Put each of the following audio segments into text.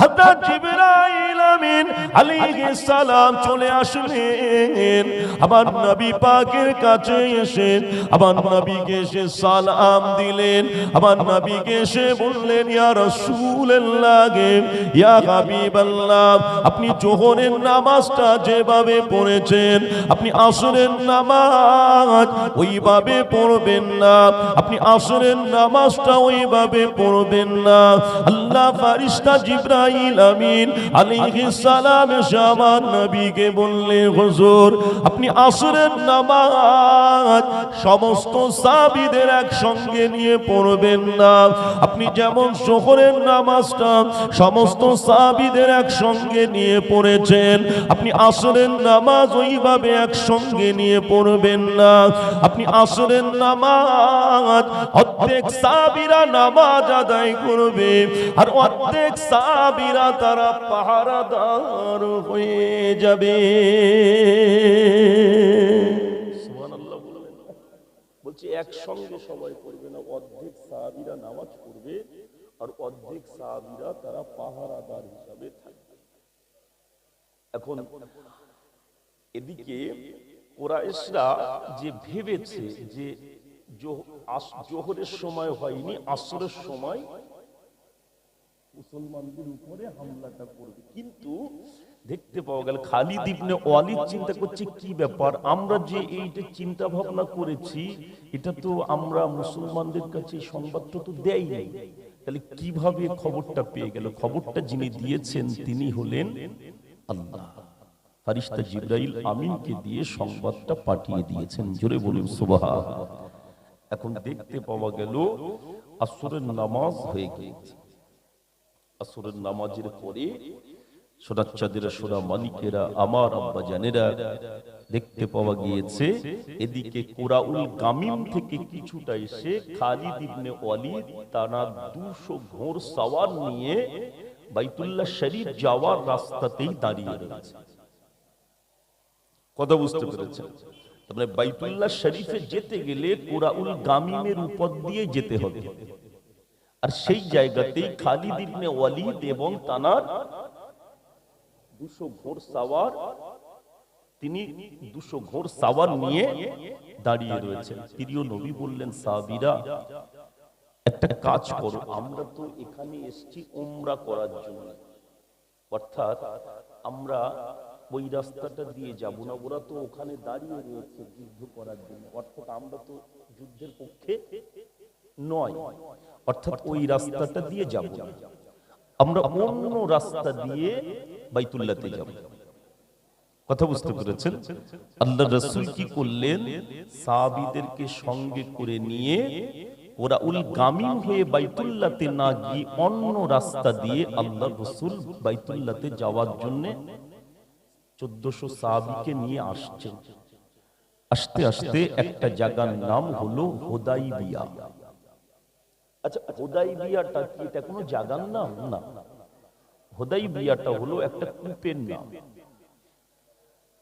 হযরত জিবরাইল আমিন আলাইহিস সালাম চলে আসলেন আমার নবী পাকের কাছে এসে আমার নবীকে এসে সালাম দিলেন। আমার নবীকে এসে বললেন, ইয়া রাসূলুল্লাহ, ইয়া হাবিবাল্লাহ, আপনি যোহরের নামাজটা যেভাবে পড়েছেন আপনি আসরের নামাজ ওইভাবে পড়বেন না, আপনি আসরের নামাজটা ওইভাবে পড়বেন না। আল্লাহ ফারিস্তা জিবরাইল আমিন আলাইহিস সালাম এসে আমার নবীকে বললেন, হুজুর আপনি আসরের নামাজ সমস্ত সাহাবীদের একসঙ্গে নিয়ে পড়বেন না। আপনি যেমন যোহরের নামাজটা সমস্ত সাহাবীদের একসঙ্গে নিয়ে পড়েছেন আপনি আসরের নামাজ ওইভাবে একসঙ্গে নিয়ে পড়বেন না। আপনি আসরের নামাজ অর্ধেক সাহাবীরা নামাজ আদায় করবে আর অর্ধেক সাহাবীরা তারা পাহারাদার হয়ে যাবে। সুবহানাল্লাহ বললেন। বলছি একসঙ্গে সবাই পড়বে না, অর্ধেক সাহাবীরা নামাজ পড়বে আর অর্ধেক সাহাবীরা তারা পাহারাদার হিসাবে থাকবে। এখন এদিকে কুরাইশরা যে ভেবেছে যে জোহরের সময় হয়নি, আসরের সময় মুসলমানদের উপরে হামলাটা করবে, কিন্তু দেখতে পাওয়া গেল খালিদ ইবনে ওয়ালিদ চিন্তা করছে কি ব্যাপার, আমরা যে এইটা চিন্তা ভাবনা করেছি এটা তো আমরা মুসলমানদের কাছে সংবাদটা তো দেই নাই, তাহলে কিভাবে খবরটা পেয়ে গেল? খবরটা যিনি দিয়েছেন তিনি হলেন আল্লাহ। ফারিস্তা জিবরাইল আমিনকে দিয়ে সংবাদটা পাঠিয়ে দিয়েছেন। জোরে বলুন সুবহানাল্লাহ। এখন দেখতে পাওয়া গেল আসরের নামাজ হয়ে গিয়েছে। আসরের নামাজের পরে সোনার চাঁদেরা, সোনা মানিকেরা, আমার আব্বা জানেরা, দেখতে পাওয়া গিয়েছে এদিকে কুরাউল গামিম থেকে কিছুটা এসে খালিদ ইবনে ওয়ালিদ তারা 200 ঘোড় সওয়ার নিয়ে বাইতুল্লাহ শরীফ যাওয়ার রাস্তাতেই দাঁড়িয়ে রয়েছে। কথা বুঝতে পেরেছেন? তারপরে বাইতুল্লাহ শরীফে যেতে গেলে কুরাউল গামিমের উপর দিয়ে যেতে হবে, আর সেই জায়গাতেই খালিদ ইবনে ওয়ালিদ এবং তানার 200 ঘোড় সাওয়ার, তিনি 200 ঘোড় সাওয়ার নিয়ে দাঁড়িয়ে রয়েছেন। প্রিয় নবী বললেন, সাহাবীরা একটা কাজ করো, আমরা তো এখানে এসেছি উমরা করার জন্য, অর্থাৎ আমরা ওই রাস্তাটা দিয়ে যাব না, ওরা তো ওখানে দাঁড়িয়ে রয়েছে যুদ্ধ করার জন্য, অর্থাৎ আমরা তো যুদ্ধের পক্ষে নয়, অর্থাৎ ওই রাস্তাটা দিয়ে যাব না, আমরা অন্য রাস্তা দিয়ে বাইতুল্লাহতে যাব। কথা বুঝতে পেরেছেন? আল্লাহ রাসূল কি করলেন, সাহাবীদেরকে সঙ্গে করে নিয়ে কুরাউল গামিম হয়ে বাইতুল্লাহতে না গিয়ে অন্য রাস্তা দিয়ে আল্লাহ রাসূল বাইতুল্লাহতে যাওয়ার জন্য 1400 সাহাবীকে নিয়ে আসছেন। আস্তে আস্তে একটা জায়গার নাম হলো হুদাইবিয়া। আচ্ছা, হুদাইবিয়াটা কি এটা কোনো জায়গার নাম? না, হুদাইবিয়াটা হলো একটা কূপের নাম।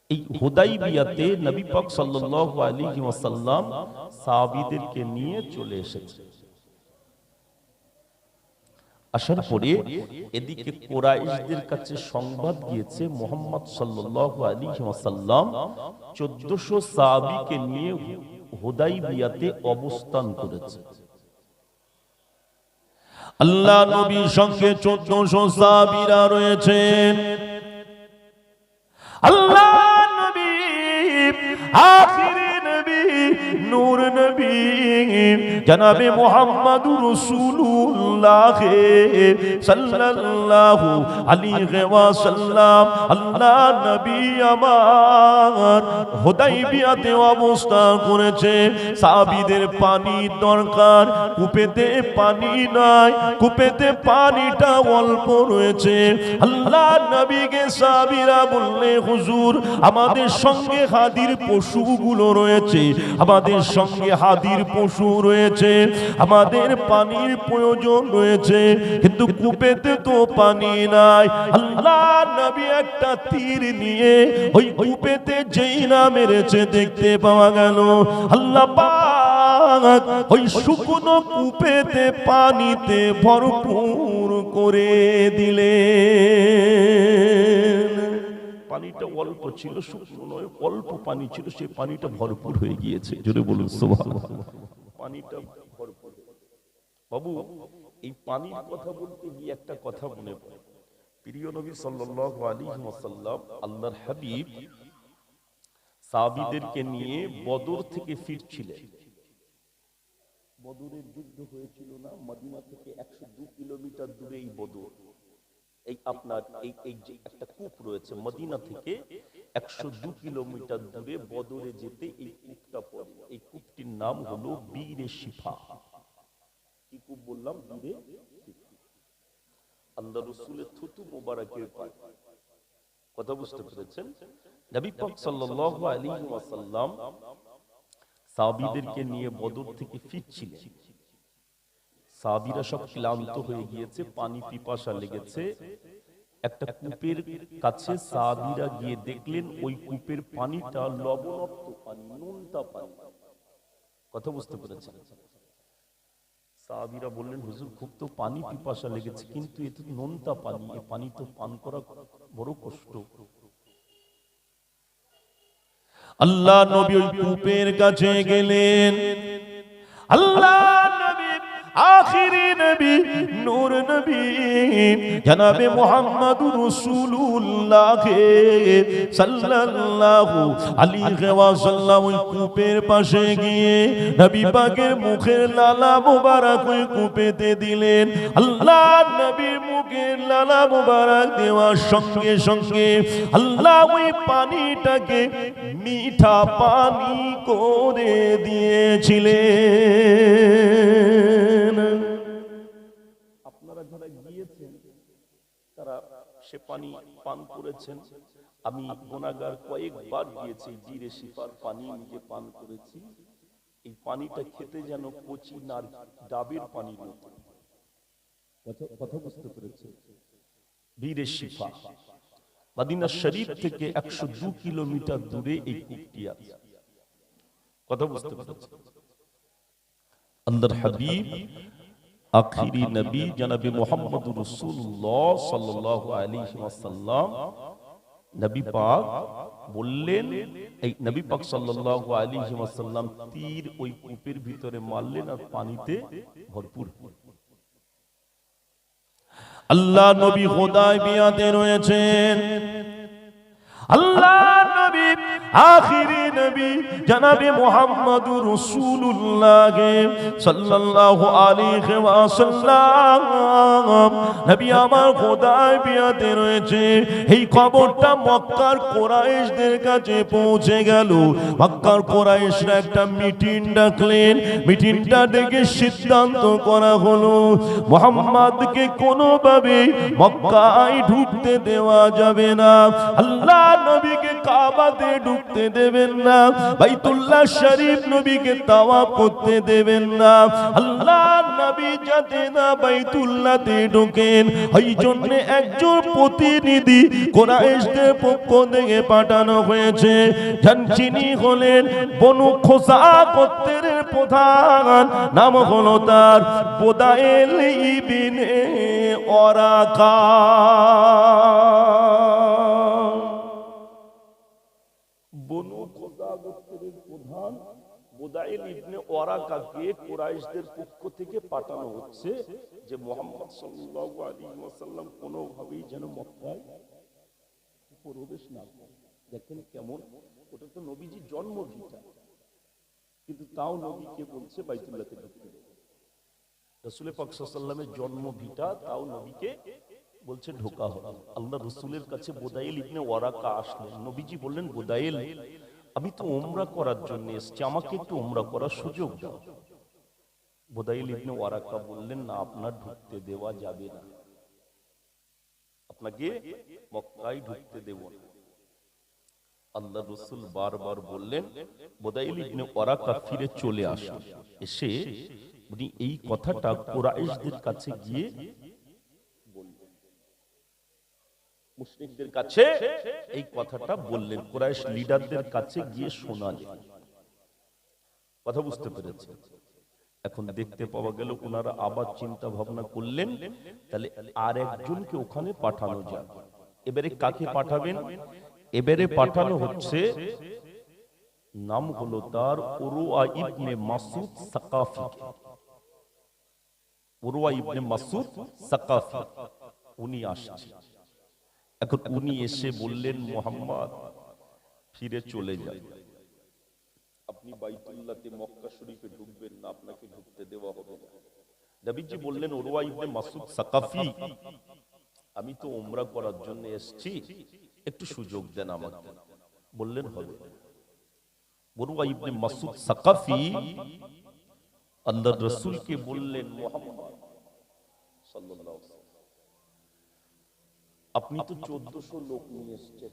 এই হুদাইবিয়াতে নবী পাক সাল্লাল্লাহু আলাইহি ওয়াসাল্লাম সাহাবীদেরকে নিয়ে চলে এসেছেন। আসার পরে এদিকে কুরাইশদের কাছে সংবাদ গিয়েছে মুহাম্মদ সাল্লাল্লাহু আলাইহি ওয়াসাল্লাম 1400 সাহাবীকে নিয়ে হুদাইবিয়াতে অবস্থান করেছে। আল্লাহ নবীর সঙ্গে 1400 সাহাবীরা রয়েছেন। আল্লাহ নবী আখিরি নবী, নূর নবী জনাবে মুহাম্মদুর রাসূলুল্লাহ সাল্লাল্লাহু আলাইহি ওয়াসাল্লাম, আল্লাহ নবী আমার হুদাইবিয়াতে অবস্থান করেছে। সাহাবীদের পানি দরকার, কূপেতে পানি নাই, কূপেতে পানিটা অল্প রয়েছে। আল্লাহ নবীকে সাহাবীরা বললে, হুজুর আমাদের সঙ্গে হাদির পশুগুলো রয়েছে, আমাদের সঙ্গে হাদির পশু রয়েছে, আমাদের পানির প্রয়োজন রয়েছে, কিন্তু কূপেতে তো পানি নাই। আল্লাহ নবী একটা তীর নিয়ে ওই কূপেতে যেই না মেরেছে, দেখতে পাওয়া গেল আল্লাহ পাক ওই শুকনো কূপেতে পানিতে ভরপুর করে দিলেন। অল্প ছিল, শুকনো নয়, অল্প পানি ছিল, সেই পানিটা ভরপুর হয়ে গিয়েছে। জোরে বলুন সুবহানাল্লাহ। পানিটা ভরপুর। বাবু, এই পানির কথা বলতে গিয়ে একটা কথা মনে পড়ে। প্রিয় নবী সাল্লাল্লাহু আলাইহি ওয়াসাল্লাম, আল্লাহর হাবিব সাহাবীদেরকে নিয়ে বদর থেকে ফিরছিলেন। বদরের যুদ্ধ হয়েছিল না, মদিনা থেকে 102 কিলোমিটার দূরে এই বদর। এই আপনার এই যে একটা কূপ রয়েছে, মদিনা থেকে 102 কিলোমিটার দূরে বদরে যেতে এই কূপটা পড়ে। এই কূপটির নাম হলো বীরে শিফা। কি কূপ বললাম? বীরে শিফা। আল্লাহ রাসূলের থুতু মোবারকের পানি। কথা বুঝতে পেরেছেন? নবী পাক সাল্লাল্লাহু আলাইহি ওয়াসাল্লাম সাহাবীদেরকে নিয়ে বদর থেকে ফিরছিলেন। সাহাবীরা সব ক্লান্ত হয়ে গিয়েছে, পানি পিপাসা লেগেছে। একটা কূপের কাছে সাহাবীরা গিয়ে দেখলেন ওই কূপের পানিটা লবণাক্ত পানি, নোনতা পানি। কথা বুঝতে পেরেছেন? সাহাবীরা বললেন, হুজুর খুব তো পানি পিপাসা লেগেছে, কিন্তু এ তো নোনতা পানি, এ পানি তো পান করা বড় কষ্ট। আল্লাহ নবী ওই কূপের কাছে গেলেন। আল্লাহ নবী, আখিরি নবী, নূর নবী জনাবে মুহাম্মদুর রাসূলুল্লাহ সাল্লাল্লাহু আলাইহি ওয়াসাল্লাম ওই কূপের পাশে গিয়ে নবী পাকের মুখের লালা মোবারক ওই কূপেতে দিলেন। আল্লাহ নবীর মুখের লালা মোবারক দেওয়ার সঙ্গে সঙ্গে আল্লাহ ওই পানিটাকে মিঠা পানি করে দিয়েছিলেন। আপনারা যারা গিয়েছেন তারা সে পানি পান করেছেন। আমি গুনাহগার কয়েকবার গিয়েছি, বীরে শিফার পানি নিজে পান করেছি। এই পানিটা খেতে যেন কচি নার ডাবের পানির মতো। কথা বুঝতে পেরেছেন? বীরে শিফা মদিনা শরীফ থেকে 102 কিলোমিটার দূরে এই কূপটি আছে। কথা বুঝতে পেরেছেন? আল্লাহর হাবিব আখিরি নবী জনাবে মুহাম্মদুর রাসূলুল্লাহ সাল্লাল্লাহু আলাইহি ওয়াসাল্লাম নবী পাক বললেন, এই নবী পাক সাল্লাল্লাহু আলাইহি ওয়াসাল্লাম তীর ওই কূপের ভিতরে মারলেন আর পানিতে ভরপুর। আল্লাহ নবী হুদায়বিয়াতে রয়েছেন। আল্লাহ নবী আখিরি নবী জনাবে মুহাম্মদুর রাসূলুল্লাহ সাল্লাল্লাহু আলাইহি ওয়াসাল্লাম নবী আমার হুদায়বিয়াতে রয়েছে। এই খবরটা মক্কার কুরাইশদের কাছে পৌঁছে গেল। মক্কার কুরাইশরা একটা মিটিং ডাকলেন। মিটিংটা ডেকে সিদ্ধান্ত করা হলো মুহাম্মদকে কোনোভাবে মক্কায় ঢুকতে দেওয়া যাবে না। আল্লাহ নবীকে কাবাতে ঢুকতে দেবেন না, বাইতুল্লাহ শরীফ নবীকে তাওয়াফ করতে দেবেন না। আল্লাহ নবী যাতে না বাইতুল্লাহতে ঢোকেন, এই জন্য একজন প্রতিনিধি কুরাইশদের পক্ষ থেকে পাঠানো হয়েছে। যিনি হলেন বনু খোসা গোত্রের প্রধান, নাম হলো তার বুদাইল ইবনে ওয়ারাকা। বনু খোসা গোত্রের প্রধান বুদাইল ইবনে ওয়ারাকাকে কুরাইশদের পক্ষ থেকে পাঠানো হচ্ছে যে মুহাম্মদ সাল্লাল্লাহু আলাইহি ওয়াসাল্লাম কোনোভাবেই যেন মক্কায় প্রবেশ না করে। দেখেন কেমন, ওটা তো নবীজির জন্মভিটা, কিন্তু তাও নবীকে বলছে বাইতুল্লাহতে ঢুকতে। রাসূল পাক সাল্লাল্লাহু আলাইহি ওয়াসাল্লামের জন্মভিটা, তাও নবীকে বলছে ঢোকা হবে। আল্লাহ রাসূলের কাছে বুদাইল ইবনে ওয়ারাকা আসলেন। নবীজি বললেন, বুদাইল, আমি তো উমরা করার জন্য এসেছি, আমাকে একটু উমরা করার সুযোগ দাও। বুদাইল ইবনে ওয়ারাকা বললেন, না, আপনার ঢুকতে দেওয়া যাবে না, আপনাকে মক্কায় ঢুকতে দেব না। আল্লাহ রাসূল বারবার বললেন, বুদাইল ইবনে ওয়ারাকা ফিরে চলে আসেন। এসে উনি এই কথাটা কুরাইশদের কাছে গিয়ে বললেন, মুশরিকদের কাছে এই কথাটা বললেন, কুরাইশ লিডারদের কাছে গিয়ে শোনালেন। কথা বুঝতে পেরেছেন? এখন দেখতে পাওয়া গেল ওনারা আবার চিন্তা ভাবনা করলেন, তাহলে আর একজনকে ওখানে পাঠানো যাক। এবারে কাকে পাঠাবেন? এবারে পাঠানো হচ্ছে, নাম হলো তার উরওয়া ইবনে মাসউদ সাকাফি। উরওয়া ইবনে মাসউদ সাকাফি উনি আসছে। এখন উনি এসে বললেন, মুহাম্মদ ফিরে চলে যান, আপনি বাইতুল্লাহতে মক্কা শরীফে ঢুকবেন না, আপনাকে ঢুকতে দেওয়া হবে না। নবীজি বললেন, উরওয়া ইবনে মাসউদ সাকাফি, আমি তো উমরা করার জন্য এসেছি, একটু সুযোগ দেন আমাকে। বললেন হবে। উরওয়া ইবনে মাসউদ সাকাফি আল্লাহর রাসূলকে বললেন, মুহাম্মদ সাল্লাল্লাহু আলাইহি ওয়াসাল্লাম, আপনি তো 1400 লোক নিয়ে এসেছেন,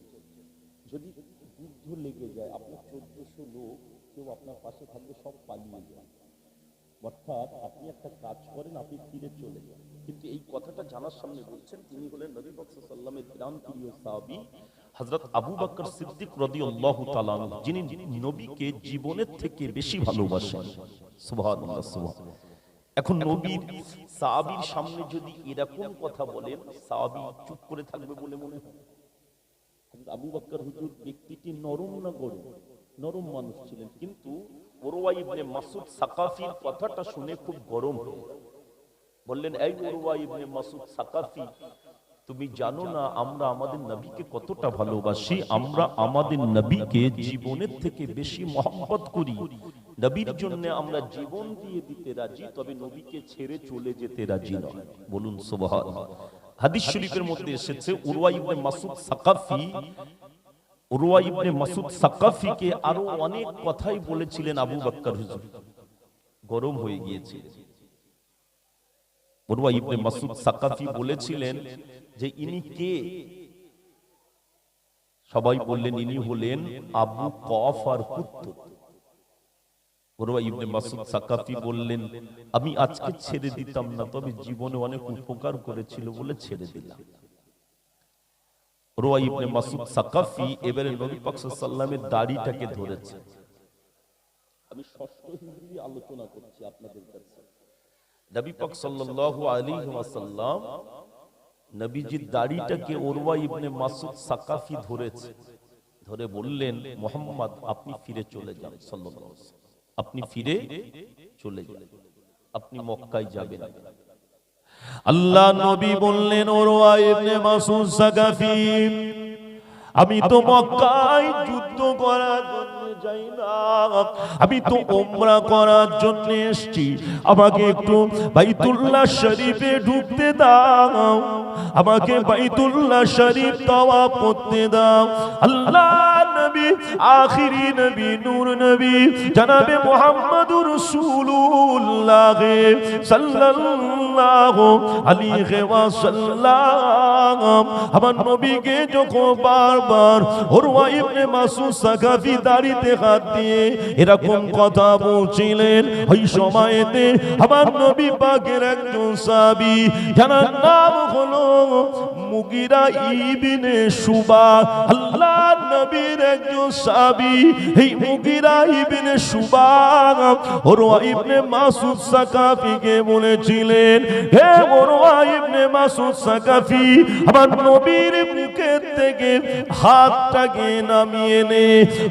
যদি যুদ্ধ লেগে যায় আপনার 1400 লোক কেউ আপনার পাশে থাকবে, সব পালিয়ে যায়। অর্থাৎ আপনি একটা কাজ করেন, আপনি ফিরে চলে যান। কিন্তু এই কথাটা জানার সামনে বলছেন, তিনি হলেন নবী পাক সাল্লাল্লাহু আলাইহি ওয়াসাল্লামের প্রাণপ্রিয় সাহাবী হযরত আবু বকর সিদ্দিক রাদিয়াল্লাহু তাআলা আনহু, যিনি নবীকে জীবনের থেকে বেশি ভালোবাসেন। সুবহানাল্লাহ, সুবহানাল্লাহ। এখন নবীর সাহাবীর সামনে যদি এরকম কথা বলেন, সাহাবী চুপ করে থাকবে বলে মনে হয়? আবু বকর হুজুর ব্যক্তিটি নরম না গরম? নরম মানুষ ছিলেন, কিন্তু উরওয়া ইবনে মাসউদ সাকাফির কথাটা শুনে খুব গরম হয়ে বললেন, এই উরওয়া ইবনে মাসউদ সাকাফি, তুমি জানো না আমরা আমাদের নবীকে কতটা ভালোবাসি? আমরা আমাদের নবীকে জীবনের থেকে বেশি মহব্বত করি। নবীর জন্য আমরা জীবন দিয়ে দিতে রাজি, তবে নবীকে ছেড়ে চলে যেতে রাজি নয়। বলুন সুবহানাল্লাহ। হাদিস শরীফের মধ্যে এসেছে, উরওয়া ইবনে মাসউদ সাকাফি, উরওয়া ইবনে মাসউদ সাকাফিকে আরো অনেক কথাই বলেছিলেন আবু বকর হুজুর, গরম হয়ে গিয়েছে। উরওয়া ইবনে মাসউদ সাকাফি বলেছিলেন যে ইনি কে? সবাই বললেন ইনি হলেন আবু কফার পুত্র। উরওয়া ইবনে মাসউদ সাকাফি বললেন, আমি আজকে ছেড়ে দিতাম না, তবে জীবনে অনেক উপকার করেছিল বলে ছেড়ে দিলাম। উরওয়া ইবনে মাসউদ সাকাফি এবারে নবী পাক সাল্লাল্লাহু আলাইহি ওয়াসাল্লামের দাড়িটাকে ধরেছে। আমি ষষ্ঠ হিজরি আলোচনা করছি আপনাদের কাছে। নবী পাক সাল্লাল্লাহু আলাইহি ওয়াসাল্লাম নবীজির দাড়িটাকে উরওয়া ইবনে মাসউদ সাকাফি ধরেছে, ধরে বললেন, মুহাম্মদ আপনি ফিরে চলে যান, সাল্লাল্লাহু আলাইহি ওয়াসাল্লাম, আপনি ফিরে চলে যান, আপনি মক্কায় যাবেন। আল্লাহ নবী বললেন, উরওয়া ইবনে মাসউদ সাকাফি, আমি তো মক্কায় যুদ্ধ করার জন্য যাই না, আমি তো উমরা করার জন্য এসেছি। আমাকে একটু বাইতুল্লাহ শরীফে ঢুকতে দাও, আমাকে বাইতুল্লাহ শরীফ তাওয়াফ করতে দাও। আল্লাহ নবী, আখিরি নবী, নূর নবী জনাবে মুহাম্মদুর রাসূলুল্লাহ সাল্লাল্লাহু আলাইহি ওয়াসাল্লাম আমার নবীকে যখন বারবার উরওয়া ইবনে মাসউদ সাকাফি দাড়িতে হাত দিয়ে এরকম কথা বলছিলেন, ওই সময়তে আমার নবী পাকের একজন সাহাবী, যার নাম হলো মুগিরা ইবনে শুবা, আল্লাহ নবীর একজন সাহাবী, এই মুগিরা ইবনে শুবা উরওয়া ইবনে মাসউদ সাকাফিকে বলেছিলেন, হে উরওয়া ইবনে মাসউদ সাকাফি, আমার নবীর মুখের থেকে হাতটাকে নামিয়ে নে।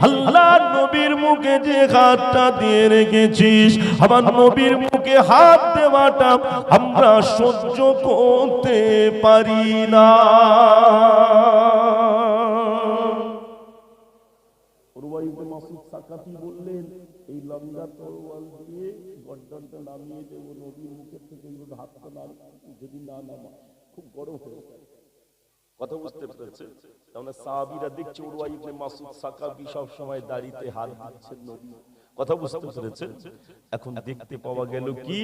আল্লাহ নবীর মুখে যে হাতটা দিয়ে রেখেছিস, আমার নবীর মুখে হাত দেওয়াটা আমরা সহ্য করতে পারি না। উরওয়া ইবনে মাসউদ সাকাফি বললেন, এই লম্বা তরোয়াল দিয়ে গর্দনটা নামিয়ে দেব, নবীর মুখের থেকে হাতটা যদি না নামা খুব বড় হয়ে যায়। কথা বুঝতে পেরেছেন? তাহলে সাহাবীরা দেখছে উরওয়া ইবনে মাসউদ সাকাফি সব সময় দাড়িতে হাত দিচ্ছেন নবী। কথা বুঝতে পেরেছেন? এখন দেখতে পাওয়া গেল কি,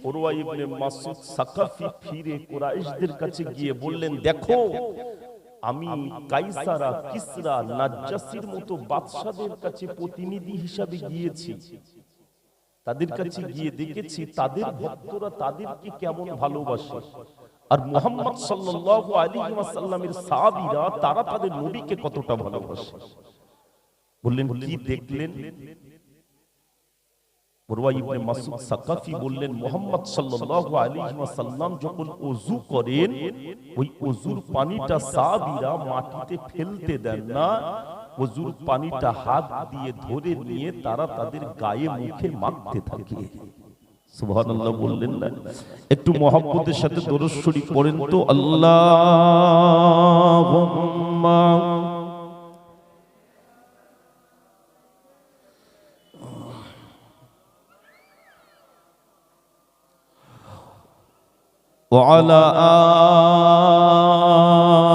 উরওয়া ইবনে মাসউদ সাকাফি ফিরে কুরাইশদের কাছে গিয়ে বললেন, দেখো আমি কাইসারা, কিসরা, নাজ্জাসির মতো বাদশাদের কাছে প্রতিনিধি হিসাবে গিয়েছি, তাদের কাছে গিয়ে দেখেছি তাদের ভক্তরা তাদেরকে কেমন ভালোবাসে, আর মুহাম্মদ সাল্লাল্লাহু আলাইহি ওয়াসাল্লামের সাহাবীরা তারা তাদের নবীকে কতটা ভালোবাসে। বললেন, কি দেখলেন? উরওয়া ইবনে মাসউদ সাকাফি বললেন, মুহাম্মদ সাল্লাল্লাহু আলাইহি ওয়াসাল্লাম যখন ওযু করেন, ওই ওযুর পানিটা সাহাবীরা মাটিতে ফেলতে দেন না, ওযুর পানিটা হাত দিয়ে ধরে নিয়ে তারা তাদের গায়ে মুখে মাখতে থাকে। সুবহানাল্লাহ বললেন না? একটু মহব্বতের সাথে দরুদ শরীফ পড়েন তো, আল্লাহুম্মা ওয়া আলা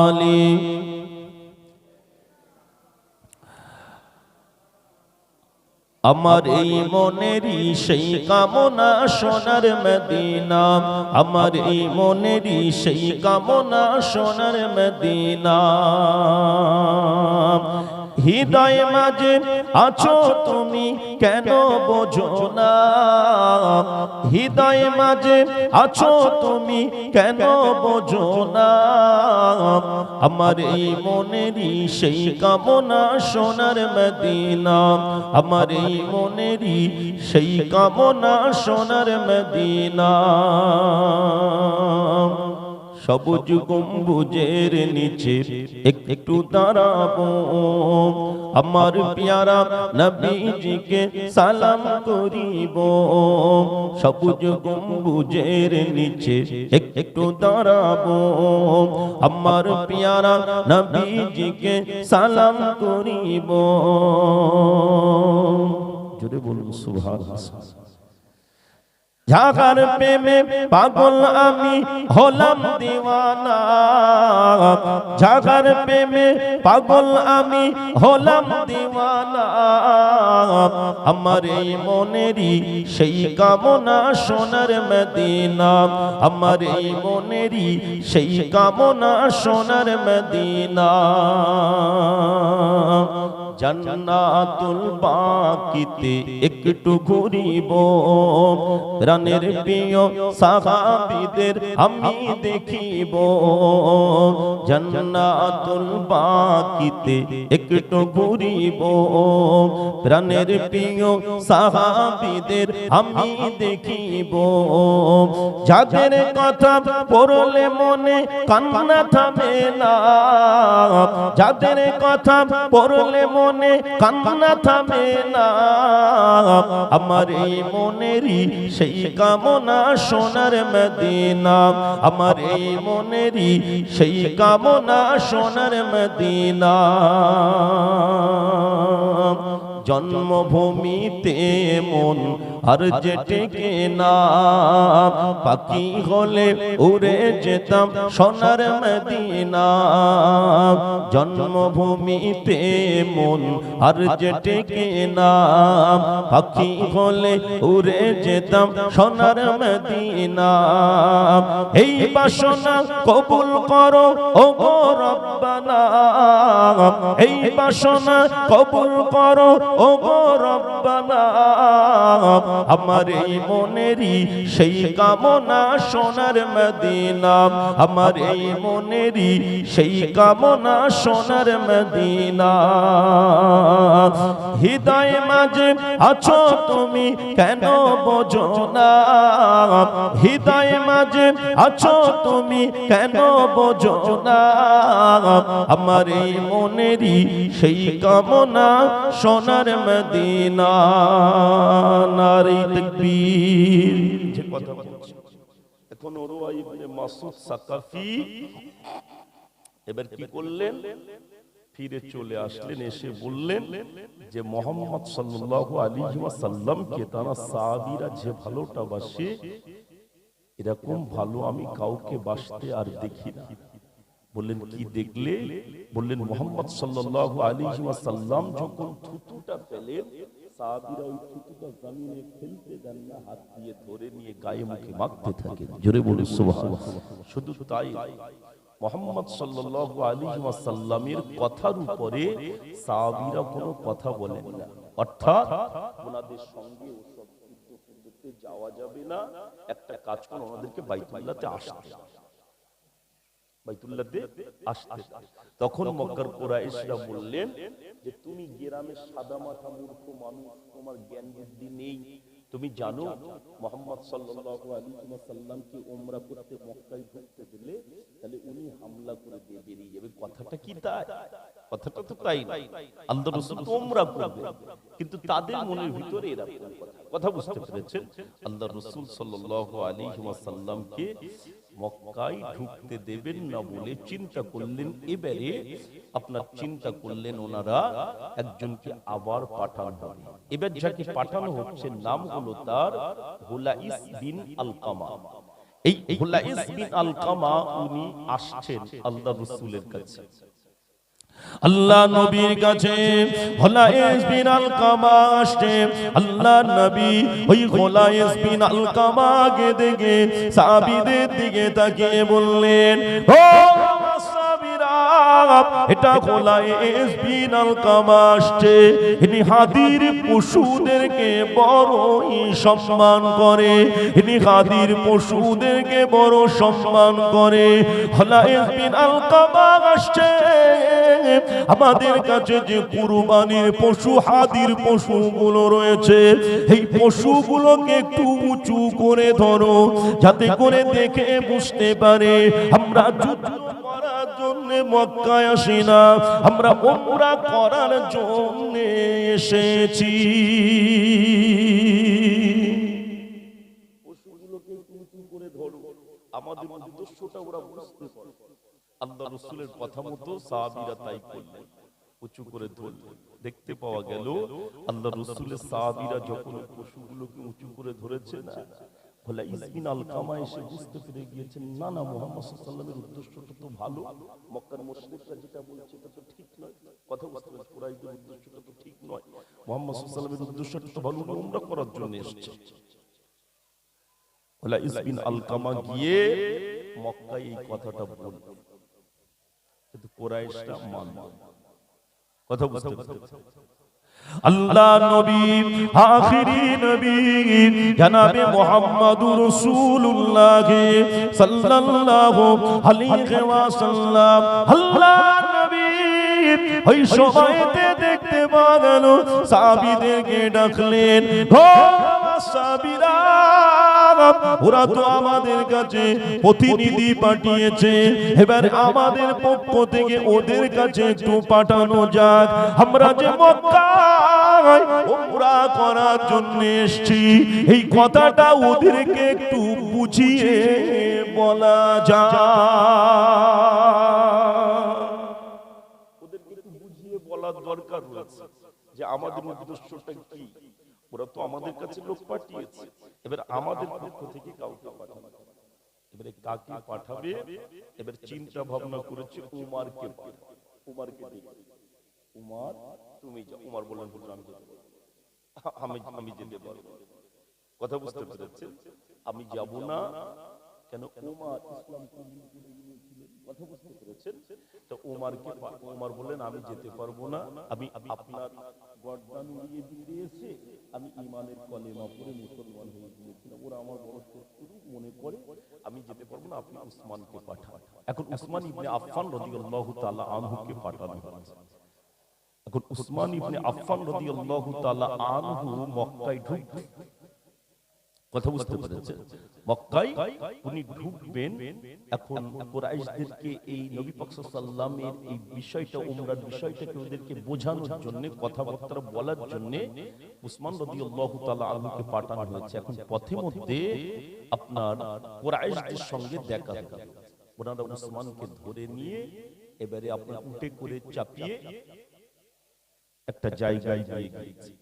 আলি। আমার এই মনেরই সেই কামনা সোনার মদিনা, আমার এই মনেরই সেই কামনা সোনার মদিনা। হৃদয় মাঝে আছো তুমি কেন বোঝো না, হৃদয় মাঝে আছো তুমি কেন বোঝো না। আমার এই মনেরই সেই কামনা সোনার মদিনা, আমার এই মনেরই সেই কামনা সোনার মদিনা। সবুজ গম্বুজের নিচে একটু দাঁড়াবো, আমার প্যারা নবীজিকে সালাম করিব। সবুজ গম্বুজের নিচে একটু দাঁড়াবো, আমার প্যারা নবীজিকে সালাম করিব। জোরে বলুন সুবহানাল্লাহ। যাগার প্রেমে পাগল আমি হলাম দিওয়ানা, যাগার প্রেমে পাগল আমি হলাম দিওয়ানা। আমার এই মনেরই সেই কামনা সোনার মদিনা, আমার এই মনেরই সেই কামনা সোনার মদিনা। জান্নাতুল বাকিতে একটু ঘুরিব, প্রাণের প্রিয় সাহাবীদের আমি দেখিব। জান্নাতুল বাকিতে একটু ঘুরিব, প্রাণের প্রিয় সাহাবীদের আমি দেখিব। যাদের কথা পড়লে মনে কান্না থামে না, যাদের কথা পড়লে মনে কান্না থামে না। আমার এই মনেরই সেই কামনা সোনার মদিনা, আমার এই মনেরই সেই কামনা সোনার মদিনা। জন্মভূমিতে মন আর যেটে না, পাখি হলে উড়ে যেতাম সোনার মদিনা। জন্মভূমিতে মন আর যেটে না, পাখি হলে উড়ে যেতাম সোনার মদিনা। এই বাসনা কবুল করো ও গো রব্বানা, এই বাসনা কবুল করো ও গো রব্বানা। আমার এই মনেরই সেই কামনা সোনার মদিনা, আমার এই মনেরই সেই কামনা সোনার মদিনা। হৃদয় মাঝে আছো তুমি কেন বোঝো না, হৃদয় মাঝে আছো তুমি কেন বোঝো না। আমার এই মনেরই সেই কামনা সোনার মদিনা। নারে তাকবীর। যে কথা বলছি এখন উরওয়া ইবনে মাসউদ সাকাফি এবার কি করলেন, ফিরে চলে আসলেন, এসে বললেন যে মুহাম্মদ সাল্লাল্লাহু আলাইহি ওয়াসাল্লামকে তারা সাহাবীরা যে ভালোটা বাসে, এরকম ভালো আমি কাউকে বাসতে আর দেখি না। বললেন কি দেখলে? বললেন মুহাম্মদ সাল্লাল্লাহু আলাইহি ওয়াসাল্লাম যখন থুতুটা ফেলেন, সাহাবীরা ওই থুতুটা জমিনে ফেলতে দেন না, হাত দিয়ে ধরে নিয়ে গায়ে মুখে মাখতে থাকে। জোরে বলুন সুবহানাল্লাহ। শুধু তাই, মুহাম্মদ সাল্লাল্লাহু আলাইহি ওয়াসাল্লামের কথার উপরে সাহাবীরা কোনো কথা বলেন না, অর্থাৎ ওনাদের সঙ্গে ওসব যুদ্ধ করতে যাওয়া যাবে না। একটা কাজ করুন, ওনাদেরকে বাইতুল্লাহতে আসতে, বাইতুল্লাহতে আসতে। তখন মক্কার কুরাইশরা বললেন যে তুমি গ্রামের সাদা মাথা মূর্খ মানুষ, তোমার জ্ঞান বুদ্ধি নেই, তুমি জানো মুহাম্মদ সাল্লাল্লাহু আলাইহি ওয়াসাল্লামকে উমরা করতে মক্কায় ঢুকতে দিলে তাহলে উনি হামলা করে দিয়ে বেরিয়ে যাবে। কথাটা কি তাই? কথাটা তো তাই না। আল্লাহর রাসূল তো উমরা করবে, কিন্তু তাদের মনের ভিতরে এরকম কথা বুঝতে পেরেছেন। আল্লাহর রাসূল সাল্লাল্লাহু আলাইহি ওয়াসাল্লামকে মক্কায় ঢুকতে দেবেন না বলে চিন্তা করলেন। এবারে আপনার চিন্তা করলেন ওনারা একজনকে আবার পাঠানো হবে। এবার যাকে পাঠানো হচ্ছে নাম হলো তার হুলাইস বিন আলকামা। এই হুলাইস বিন আলকামা উনি আসছেন আল্লাহর রাসূলের কাছে। আল্লাহ নবীর কাছে হুলাইস বিন আলকামা আসছে। আল্লাহ নবী ওই হুলাইস বিন আলকামাকে দেখে সাহাবীদের দিকে তাকিয়ে বললেন, ও সাহাবীরা, এটা হুলাইস বিন আলকামা আসছে। ইনি হাদির পশুদেরকে বড়ই সম্মান করে, ইনি হাদির পশুদেরকে বড় সম্মান করে। হুলাইস বিন আলকামা আসছে আমাদের কাছে যে কুরবানির পশু, হাদির পশুগুলো রয়েছে, এই পশুগুলোকে একটু উঁচু করে ধরো, যাতে করে দেখে বুঝতে পারে আমরা যুদ্ধ করার জন্য মক্কায় আসি না, আমরা উমরা করার জন্য এসেছি। পশুগুলোকে একটু উঁচু করে ধরো, আমাদের উদ্দেশ্যটা ওরা বুঝতে পারে। আল্লাহ রাসূলের কথা মতো সাহাবীরা তাই করলেন, উঁচু করে ধরলেন। দেখতে পাওয়া গেল আল্লাহ রাসূলের সাহাবীরা যখন পশুগুলোকে উঁচু করে ধরেছে না, হুলাইস বিন আলকামা এসে বুঝতে পেরে গিয়েছেন, না না, মুহাম্মদ সাল্লাল্লাহু আলাইহি ওয়াসাল্লামের উদ্দেশ্যটা তো ভালো, মক্কার মুশরিকরা যেটা বলছে এটা তো ঠিক নয়। কথা বুঝতে পারছেন? কুরাইশদের উদ্দেশ্যটা তো ঠিক নয়, মুহাম্মদ সাল্লাল্লাহু আলাইহি ওয়াসাল্লামের উদ্দেশ্যটা তো ভালো, উমরা করার জন্য এসেছে। হুলাইস বিন আলকামা গিয়ে মক্কায় এই কথাটা বললেন, কিন্তু কুরাইশরা মানবে। কথা বুঝতে পারছেন? আল্লাহ নবী, আখিরি নবী জনাবে মুহাম্মদুর রাসূলুল্লাহ সাল্লাল্লাহু আলাইহি ওয়াসাল্লাম, আল্লাহ নবী ওই সময়তে দেখতে পাওয়া গেল সাহাবীদেরকে ডাকলেন, ও সাহাবীরা, ওরা তো আমাদের কাছে প্রতিনিধি পাঠিয়েছে, এবার আমাদের পক্ষ থেকে ওদের কাছে একটু পাঠানো যাক। আমরা যে মক্কায় উমরা করার জন্য এসেছি, এই কথাটা ওদেরকে একটু বুঝিয়ে বলা যায়। ওদেরকে একটু বুঝিয়ে বলার দরকার রয়েছে যে আমাদের উদ্দেশ্যটা কি। ওরা তো আমাদের কাছে লোক পাঠিয়েছে, এবার আমাদের পক্ষ থেকে কাউকে পাঠাবে। এবারে কাকে পাঠাবে? এবার চিন্তা ভাবনা করেছে উমারকে পাঠাবে। উমারকে ডেকে, উমার তুমি যাও। উমার বললেন, আমি যেতে পারবো। কথা বুঝতে পেরেছেন? আমি যাব না। কেন? উমার ইসলাম কবুল করে নিয়েছিলেন। কথা বুঝতে পেরেছেন? তো উমার বললেন, আমি যেতে পারবো না, আমি আপনার গর্দান উড়িয়ে দিতে এসে আমি ঈমানের কলেমা পড়ে মুসলমান হয়ে গিয়েছিলাম, ওরা আমার বড় শত্রু মনে করে, আমি যেতে পারবো না, আপনি উসমানকে পাঠান। এখন উসমান ইবনে আফফান রাদিয়াল্লাহু তাআলা আনহুকে পাঠানো হয়েছে। এখন উসমান ইবনে আফফান রাদিয়াল্লাহু তাআলা আনহু মক্কায় ঢুকবেন। কথা বুঝতে পেরেছেন? মক্কায় উনি ঢুকবেন। এখন কুরাইশদেরকে এই নবী পাক সাল্লাল্লাহু আলাইহি ওয়াসাল্লামের এই বিষয়টা, উমরার বিষয়টাকে ওদেরকে বোঝানোর জন্য, কথাবার্তা বলার জন্য উসমান রাদিয়াল্লাহু তাআলা আনহুকে পাঠানো হয়েছে। এখন পথে মধ্যে আপনার কুরাইশদের সঙ্গে দেখা হলো। ওনারা উসমানকে ধরে নিয়ে এবারে আপনার উঠে করে চাপিয়ে একটা জায়গায় নিয়ে গিয়েছে।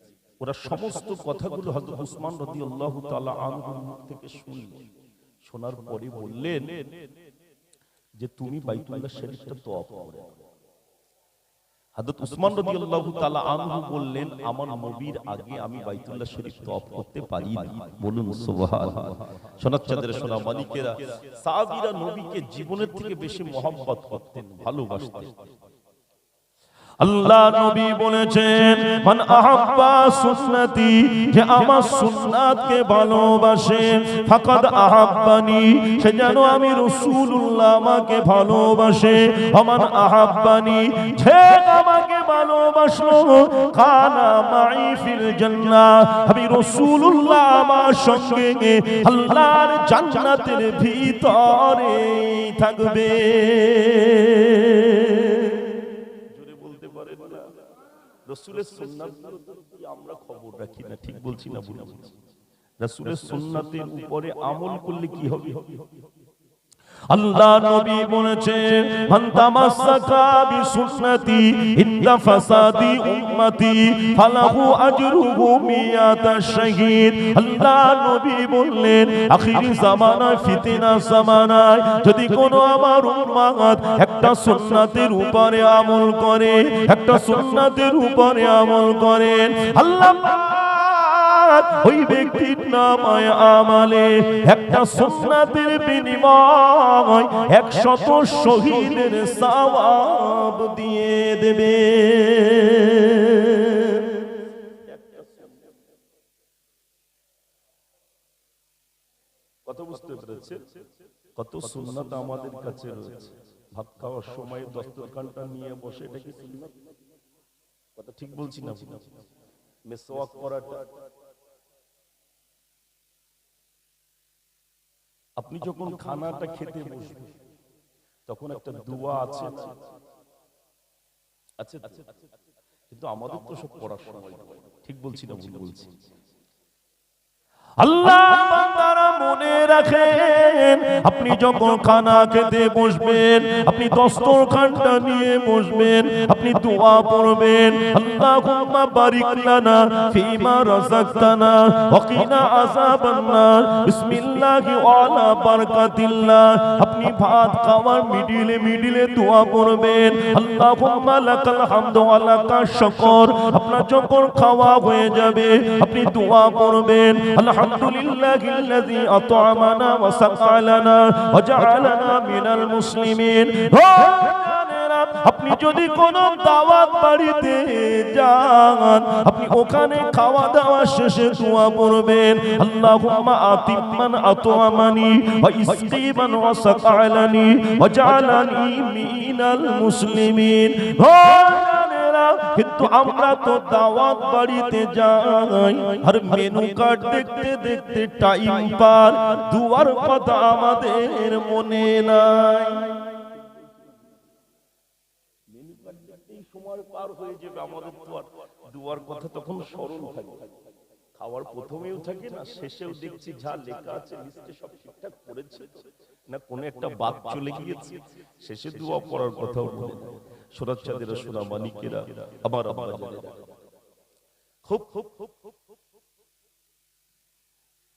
ওরা সমস্ত কথাগুলো হযরত উসমান রাদিয়াল্লাহু তাআলা আনহুর মুখ থেকে শুনলেন। শোনার পরে বললেন যে তুমি বাইতুল্লাহ শরীফটা তওয়াফ করে। হযরত উসমান রাদিয়াল্লাহু তাআলা আনহু বললেন, আমার নবীর আগে আমি বাইতুল্লাহ শরীফ তওয়াফ করতে পারি না। বলুন সুবহানাল্লাহ। সোনার চাঁদের সোনা মালিকেরা, সাহাবীরা নবীকে জীবনের থেকে বেশি মহব্বত করতেন, ভালোবাসতেন। আল্লাহ নবী বলেছেন, মান আহাব্বা সুন্নতি, যে আমার সুন্নাতকে ভালোবাসে, ফাকাদ আহাব্বানি, সে যেন আমি রাসূলুল্লাহ আমাকে ভালোবাসে। ওমান আহাব্বানি, যে আমাকে ভালোবাসলো কানা মাই ফিল জান্নাহ, আমি রাসূলুল্লাহ আমার সঙ্গে আল্লাহর জান্নাতের ভিতরে থাকবে। জোরে বলতে পারেন না? রাসূলের সুন্নাতগুলো কি আমরা খবর রাখি না? ঠিক বলছি না ভুল বলছি? রাসূলের সুন্নাতের উপরে আমল করলে কি হবে? আল্লাহ নবী বলেছেন মান তামাসসাকা বিসুন্নতি ইনদা ফাসাদি উম্মতি ফালাহু আজরুহু মিয়াতা শাহীদ। আল্লাহ নবী বললেন আখিরি জামানায়, ফিতনা জামানায় যদি কোনো আমার উম্মত একটা সুন্নাতের উপরে আমল করে, একটা সুন্নাতের উপরে আমল করেন, আল্লাহ ওই ব্যক্তির নামায় আমালে একটা সুন্নাতের বিনিময় 100 শহীদের সওয়াব দিয়ে দেবে। কত বুঝতে পেরেছেন? কত সুন্নাত আমাদের কাছে রয়েছে। ভাত খাওয়ার সময় দস্তরখানটা নিয়ে বসে, এটা কি সুন্নাত? কথা ঠিক বলছি না? মিসওয়াক করাটা, আপনি যখন খানাটা খেতে বসবেন তখন একটা দোয়া আছে, কিন্তু আমাদের তো সব পড়ার সময়, ঠিক বলছি না ভুল বলছি? আল্লাহ বান্দারা মনে রাখেন, আপনি যখন খানা খেতে বসবেন, আপনি দস্তরখানটা নিয়ে বসবেন, আপনি দোয়া পড়বেন, আল্লাহুম্মা বারিক লানা ফিমা রাযাকতানা ওয়া কিনা আযাবান নার, বিসমিল্লাহি ওয়া আলা বারাকাতিল্লাহ। আপনি ভাত খাওয়ার মিডিলে দোয়া পড়বেন, আল্লাহুম্মা লাকাল হামদু ওয়া লাকাশ শুকর। আপনার যখন খাওয়া হয়ে যাবে আপনি দোয়া পড়বেন, আলহামদুলিল্লাহিল্লাযী আত'আমানা ওয়া সাকালানা ওয়া জাআলানা মিনাল মুসলিমিন। আপনি যদি কোন দাওয়াত বাড়িতে যান, আপনি ওখানে খাওয়া দাওয়া শেষে দোয়া পড়বেন, আল্লাহুম্মা আতিমান আত'আমানি ওয়া ইসকিমান ওয়া সাকালানি ওয়া জাআলানি মিনাল মুসলিমিন। কিন্তু আমরা তো দাওয়াত বাড়িতে যাই আর মেনু কার্ড দেখতে দেখতে টাইম পার, দুয়ার কথা আমাদের মনে নাই। মেনু কার্ড দেখতেই সময় পার হয়ে যাবে, আমাদের দুয়ার কথা তখন স্মরণ থাকে। খাওয়ার প্রথমেও থাকে না, শেষেও দেখছি যা লেখা আছে লিস্টে সব ঠিকঠাক করেছে না, কোন একটা বাদ চলে গিয়েছে, শেষে দোয়া পড়ার কথাও মনে নাই। সোনাচাঁদেরা, সোনা মানিকেরা, আমার আব্বাজানেরা, খুব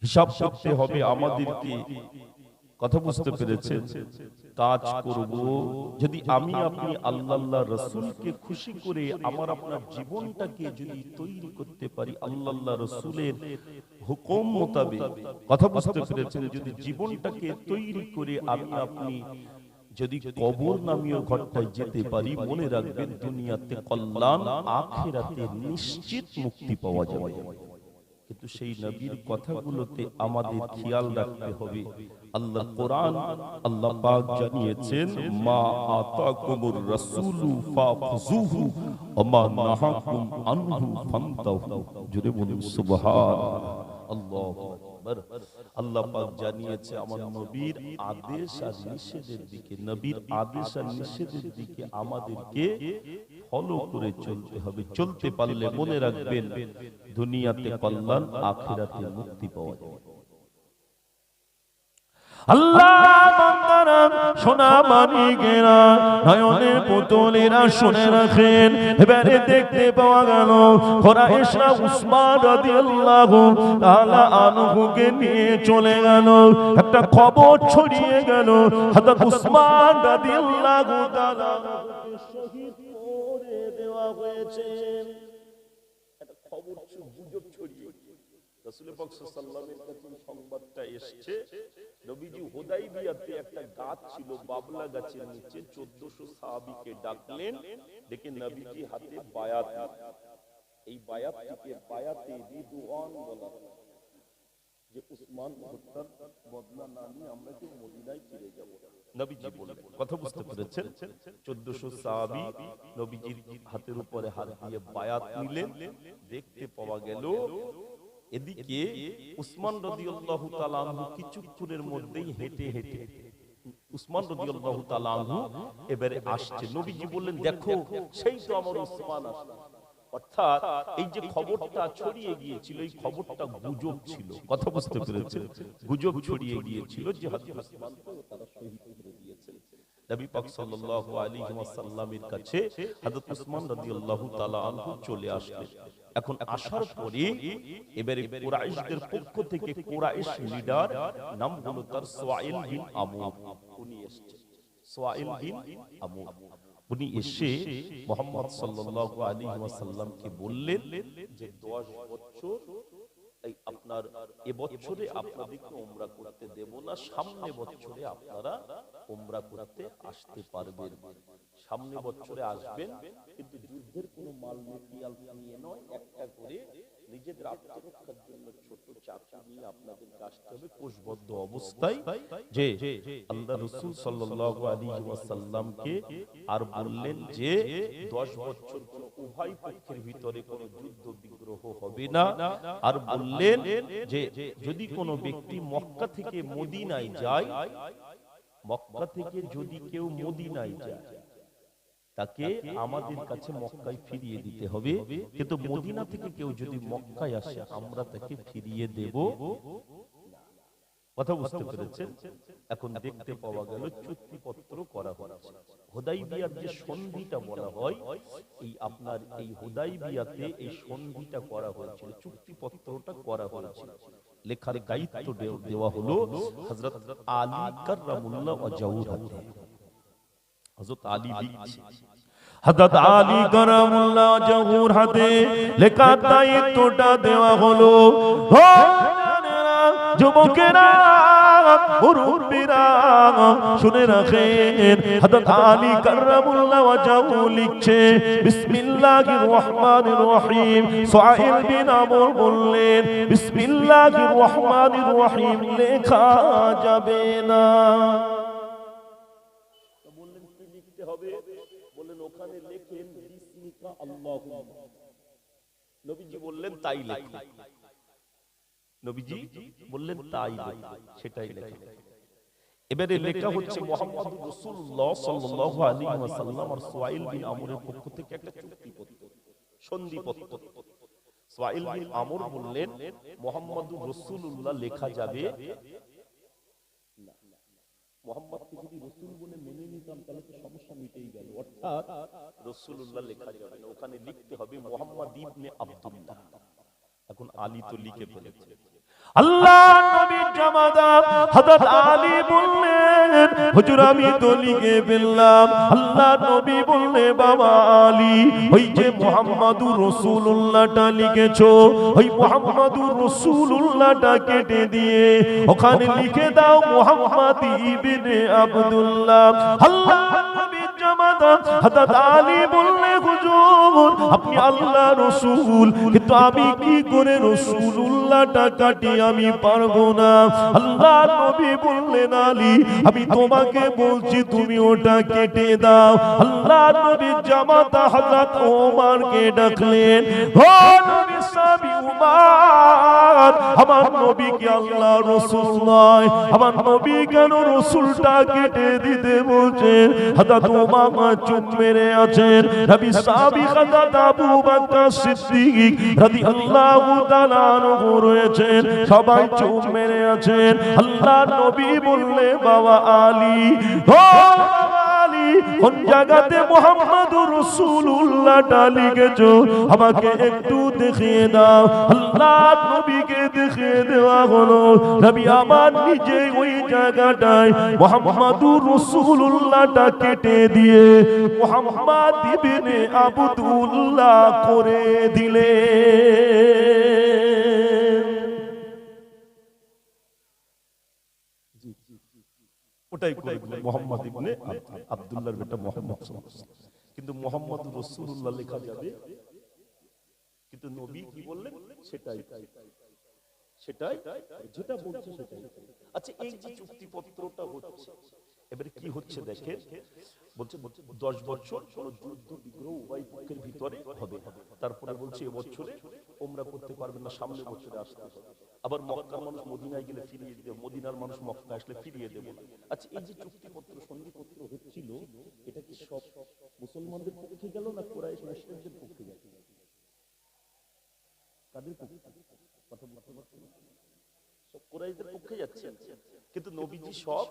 হিসাব করতে হবে আমাদেরকে। কথা বুঝতে পেরেছেন? কাজ করব যদি আমি আপনি আল্লাহ রাসূলকে খুশি করে আমার আপনার জীবনটাকে যদি তৈরি করতে পারি আল্লাহ রাসূলের হুকুম মোতাবেক, কথা বুঝতে পেরেছেন? যদি জীবনটাকে তৈরি করে আমি আপনি যদি কবর নামীয় ঘরটায় যেতে পারি, মনে রাখবেন দুনিয়াতে কল্যাণ, আখিরাতে নিশ্চিত মুক্তি পাওয়া যাবে। কিন্তু সেই নবীর কথাগুলোতে আমাদের খেয়াল রাখতে হবে। আল্লাহ কোরআন, আল্লাহ পাক জানিয়েছেন মা আতাকুমুর রাসূলু ফাখুযুহু ওয়া মা নাহাকুম আনহু ফান্তাহু। জোরে বলুন সুবহানাল্লাহ। আল্লাহু আকবার। আল্লাহ পাক জানিয়েছে আমার নবীর আদেশ আর নিষেধের দিকে, নবীর আদেশ আর নিষেধের দিকে আমাদেরকে ফলো করে চলতে হবে। চলতে পারলে মনে রাখবেন দুনিয়াতে কল্যাণ, আখিরাতে মুক্তি পাওয়া যাবে। আল্লাহ বান্দারা, সোনা মানিকেরা, নয়নের পুতুলেরা শুনে রাখেন। এবারে দেখতে পাওয়া গেল কুরাইশরা উসমান রাদিয়াল্লাহু তাআলা আনহুকে নিয়ে চলে গেল। একটা খবর ছড়িয়ে গেল, হযরত উসমান রাদিয়াল্লাহু তাআলা আনহুকে শহীদ করে দেওয়া হয়েছে। একটা খবর গুজব ছড়িয়ে রাসূল পাক সাল্লাল্লাহু আলাইহি ওয়াসাল্লামের কাছে সংবাদটা এসেছে। নবীজি হুদাইবিয়াতে একটা গাছ ছিল, বাবলা গাছের নিচে 1400 সাহাবীকে ডাকলেন, ডেকে নবীজি হাতে বায়াত, এই বায়াতটিকে বায়াতে রিদওয়ান বলা হয়। যে উসমান হত্যার বদলা না নিয়ে আমরা কেউ মদিনায় ফিরে যাব। নবীজি বললেন, কথা বুঝতে পেরেছেন? 1400 সাহাবী নবীজির হাতের উপরে হাত দিয়ে বায়াত নিলেন। দেখতে পাওয়া গেল এদিকে উসমান রাদিয়াল্লাহু তাআলা আনহু কিছুক্ষণের মধ্যেই হেঁটে হেঁটে উসমান রাদিয়াল্লাহু তাআলা আনহু এবারে আসছে। নবীজি বললেন, দেখো সেই তো আমার উসমান আসছে। অর্থাৎ এই যে খবরটা ছড়িয়ে গিয়েছিল, এই খবরটা গুজব ছিল। কথা বুঝতে পেরেছেন? গুজব ছড়িয়ে গিয়েছিল যে হযরত উসমানকে তারা শহীদ করে দিয়েছেন। নবী পাক সাল্লাল্লাহু আলাইহি ওয়াসাল্লামের কাছে হযরত উসমান রাদিয়াল্লাহু তাআলা আনহু চলে আসলেন। এখন আসার পরে এবারে কুরাইশদের পক্ষ থেকে কুরাইশ লিডার নাম হলো তার সুয়াইল বিন আমর, উনি এসেছেন। সুয়াইল বিন আমর উনি এসে মুহাম্মদ সাল্লাল্লাহু আলাইহি ওয়াসাল্লামকে বললেন যে 10 বছর এই আপনার এবছরে আপনাদেরকে উমরা করতে দেব না, সামনে বছরে আপনারা উমরা করতে আসতে পারবেন। সামনে বছরে আসবেন, কিন্তু যুদ্ধের কোনো মাল মেটেরিয়াল নিয়ে নয়, একটা করে নিজেদের আত্মরক্ষার জন্য ছোট চাকু নিয়ে আপনাদের আসতে হবে কোষবদ্ধ অবস্থায়। যে আল্লাহ রাসূল সাল্লাল্লাহু আলাইহি ওয়াসাল্লামকে আর বললেন যে 10 বছর কোন উভয় পক্ষের ভিতরে কোনো যুদ্ধ বিগ্রহ হবে না। আর বললেন যে যদি কোনো ব্যক্তি মক্কা থেকে মদিনায় যায়, মক্কা থেকে যদি কেউ মদিনায় যায় তাকে আমাদের কাছে মক্কায় ফিরিয়ে দিতে হবে, কিন্তু মদিনা থেকে কেউ যদি মক্কায় আসে আমরা তাকে ফিরিয়ে দেব। কথা বুঝতে পেরেছেন? এখন দেখতে পাওয়া গেল চুক্তিপত্র করা হচ্ছে। হুদাইবিয়ার যে সন্ধিটা বলা হয়, এই আপনার এই হুদাইবিয়াতে এই সন্ধিটা করা হয়েছিল, চুক্তিপত্রটা করা হয়েছিল। লেখার দায়িত্ব দেওয়া হলো হযরত আলী কাররামুল্লাহ ওয়াজহুর হাতে। হযরত আলী লিখছে, হযরত আলী কাররামুল্লাহ ওয়াজহুর হাতে লেখার দায়িত্বটা দেওয়া হলো। ও যুবকেরা, মুরব্বিরা, শুনে রাখেন, হযরত আলী কাররামুল্লাহ ওয়াজহু লিখছে, বিসমিল্লাহির রহমানির রহিম। সুয়াইল বিন আমর বললেন, বিসমিল্লাহির রহমানির রহিম লেখা যাবে না। বললেন কি লিখতে হবে? বললেন ওখানে লেখেন বিসমিকা আল্লাহুম্মা। নবীজি বললেন তাই লেখো। নবীজি বললেন তাই লেখো, সেটাই লেখো। এবারে লেখা হচ্ছে মুহাম্মদুর রাসূলুল্লাহ সাল্লাল্লাহু আলাইহি ওয়াসাল্লাম আর সুয়াইল বিন আমরের পক্ষ থেকে একটা চুক্তিপত্র, সন্ধিপত্র। সুয়াইল বিন আমর বললেন মুহাম্মদুর রাসূলুল্লাহ লেখা যাবে না। মুহাম্মদকে যদি রাসূল বলে মেনে নিতাম তাহলে তো সমস্যা মিটেই গেল। অর্থাৎ রাসূলুল্লাহ লেখা যাবে না, ওখানে লিখতে হবে মুহাম্মদ ইবনে আব্দুল্লাহ। এখন আলী তো লিখে ফেলেছে। আল্লাহ নবীর জামাতা হযরত আলী বললেন, হুজুর আমি তো লিখে ফেললাম। আল্লাহ নবী বললেন, বাবা আলী, ওই যে মুহাম্মাদুর রাসূলুল্লাহটা লিখেছো, ওই মুহাম্মাদুর রাসূলুল্লাহটা কেটে দিয়ে ওখানে লিখে দাও মুহাম্মদ ইবনে আব্দুল্লাহ। আল্লাহ নবীর জামাতা হযরত আলী বললেন, হুজুর আপনি আল্লাহ রাসূল, কিন্তু আমি কি করে রাসূলুল্লাহটা কাটি আমি পারবো না। আল্লাহ নবী বললেন, আলী আমি তোমাকে বলছি তুমি ওটা কেটে দাও। আল্লাহ নবীর জামাতা হযরত ওমরকে ডাকলেন, ও নবী সাহাবী ওমর, আমার নবী কি আল্লাহ রাসূল নয়? আমার নবী কেন রাসূলটা কেটে দিতে বলছেন? হযরত ওমর চুপ মেরে আছেন। নবী সাহাবী হযরত আবু বকর সিদ্দিক রাদিয়াল্লাহু তাআলা আনহু রয়েছেন, সবাই চুপ মেরে আছেন। আল্লাহ নবী বললেন, বাবা আলী, ও বাবা আলী, কোন জায়গাতে মুহাম্মাদুর রাসূলুল্লাহটা লিখেছো আমাকে একটু দেখিয়ে দাও। আল্লাহ নবীকে দেখিয়ে দেওয়া হলো। নবী আমার নিজে ওই জায়গাটায় মুহাম্মাদুর রাসূলুল্লাহটা কেটে দিয়ে মুহাম্মদ ইবনে আব্দুল্লাহ করে দিলেন। ওটাই করে দিলেন, মুহাম্মদ ইবনে আব্দুল্লাহর বেটা মুহাম্মদ সাল্লাল্লাহু আলাইহি ওয়াসাল্লাম। কিন্তু মুহাম্মদুর রাসূলুল্লাহ লেখা যাবে, কিন্তু নবী কি বললেন সেটাই। সেটাই যেটা বলছে সেটাই। আচ্ছা, এই যে চুক্তিপত্রটা হচ্ছে, এবারে কি হচ্ছে দেখেন, বলছে 10 বছর কোন যুদ্ধ বিগ্রহ উভয় পক্ষের ভিতরে হবে, তারপরে বলছে এবছরে ওমরা করতে পারবেন না, সামনের বছরে আসতে হবে। আবার মক্কার মানুষ মদিনায় গেলে ফিরিয়ে দেব, মদিনার মানুষ মক্কা আসলে ফিরিয়ে দেব না। আচ্ছা, এই যে চুক্তিপত্র সন্ধিপত্র হচ্ছিল, এটা কি সব মুসলমানদের পক্ষে গেল না কুরাইশ মুশরিকদের পক্ষে গেল? কাদের পক্ষে? কথা বলতে পারছেন? সব কুরাইশদের পক্ষে যাচ্ছে, কিন্তু নবীজি সব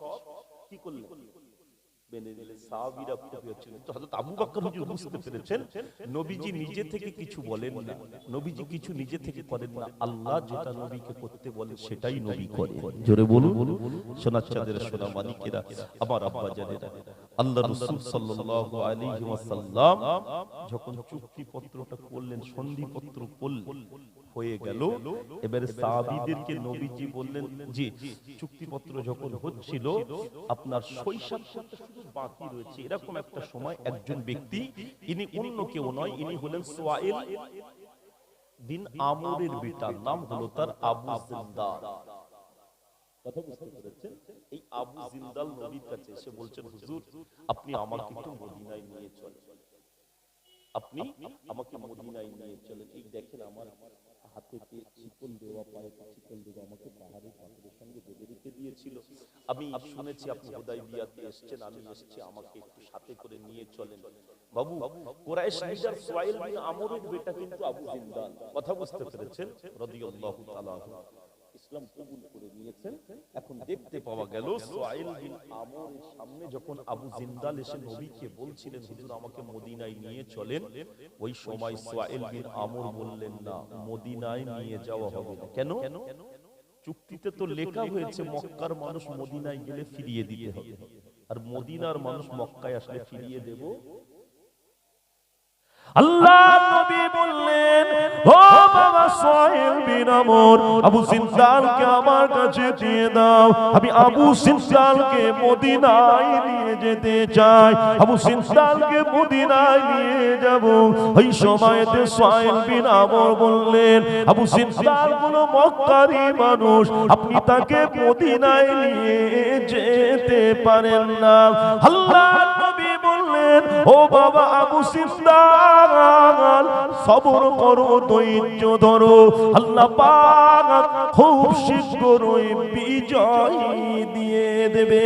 কি করলেন? মেনে নিলেন। সাহাবীরা খুবই হচ্ছেন, তো হযরত আবু বকর হুজুর বুঝতে পেরেছেন নবীজি নিজে থেকে কিছু বলেন না, নবীজি কিছু নিজে থেকে করেন না, আল্লাহ যেটা নবীকে করতে বলে সেটাই নবী করে। জোরে বলুন, সোনার চাঁদের সোনা মানিকেরা, আমার আব্বা জানেরা, আল্লাহ রাসূল সাল্লাল্লাহু আলাইহি ওয়াসাল্লাম যখন চুক্তিপত্রটা করলেন, সন্ধিপত্র করলেন, হয়ে গেল, এবারে সাহাবীদেরকে নবীজি বললেন যে চুক্তিপত্র যখন হচ্ছিল, আপনার শৈশবটা শুধু বাকি রয়েছে, এরকম একটা সময় একজন ব্যক্তি, ইনি অন্য কেউ নয়, ইনি হলেন সুয়াইল বিন আমরের বেটা, নাম হলো তার আবু জিন্দাল। কথা বুঝতে পেরেছেন? এই আবু জিন্দাল নবীর কাছে এসে বলছেন, হুজুর আপনি আমাকে একটু মদিনায় নিয়ে চলেন, আপনি আমাকে মদিনায় নিয়ে চলেন। এই দেখেন আমার হাতে চিকন দেওয়া, পায়ে চিকন দেওয়া, আমাকে পাহাড়ের পাথরের সঙ্গে বেঁধে রেখে দিয়েছিল। আমি শুনেছি আপনি হুদায়বিয়াতে এসেছেন, আমি এসেছি, আমাকে একটু সাথে করে নিয়ে চলেন। বাবু, কুরাইশ লিডার সুয়াইল বিন আমরের বেটা কিন্তু আবু জিন্দাল। কথা বুঝতে পেরেছেন? রাদিয়াল্লাহু তাআলা ইসলাম কবুল করে নিয়েছেন। এখন দেখতে পাওয়া গেল সুয়াইল বিন আমরের সামনে যখন আবু জিন্দাল এসে নবীকে বলছিলেন, হুজুর আমাকে মদিনায় নিয়ে চলেন, ওই সময় সুয়াইল বিন আমর বললেন, না, মদিনায় নিয়ে যাওয়া হবে না। কেন? চুক্তিতে তো লেখা হয়েছে মক্কার মানুষ মদিনায় গেলে ফিরিয়ে দিতে হবে, আর মদিনার মানুষ মক্কায় আসলে ফিরিয়ে দেব। আল্লাহ নবী বললেন, ও বাবা সুয়াইল বিন আমর, আবু জিন্দালকে আমার কাছে দিয়ে দাও, আমি আবু জিন্দালকে মদিনায় নিয়ে যেতে চাই, আবু জিন্দালকে মদিনায় নিয়ে যাব। ওই সময়তে সুয়াইল বিন আমর বললেন, আবু জিন্দাল হলো মক্কারই মানুষ, আপনি তাকে মদিনায় নিয়ে যেতে পারেন না। আল্লাহ নবী বললেন, ও বাবা আবু জিন্দাল, সবর করো, ধৈর্য ধরো, আল্লাহ পাক খুব শীঘ্রই বিজয় দিয়ে দেবে।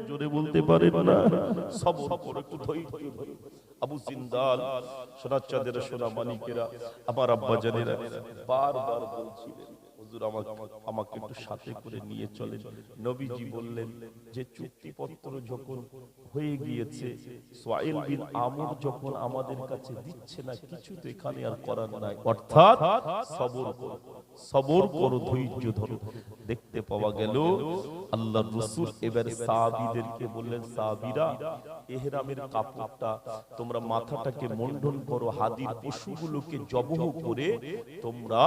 জোরে বলতে পারেন না? সবর করো, একটু ধৈর্য ধরো। আবু জিন্দাল, সোনার চাঁদের সোনা মানিকেরা, আমার আব্বা জানেরা বারবার বলছিলেন, হুজুর আমাকে একটু সাথে করে নিয়ে চলেন। নবীজি বললেন যে চুক্তিপত্র যখন হয়ে গিয়েছে, সুয়াইল বিন আমর যখন আমাদের কাছে দিচ্ছে না, কিছু তো এখানে আর করার নাই, অর্থাৎ সবর করো, সবর করো, ধৈর্য ধরো। দেখতে পাওয়া গেল আল্লাহর রাসূল এবার সাহাবীদেরকে বললেন, সাহাবীরা ইহরামের কাপড়টা তোমরা মাথাটাকে মণ্ডন করো, হাদির পশুগুলোকে জবহ করে তোমরা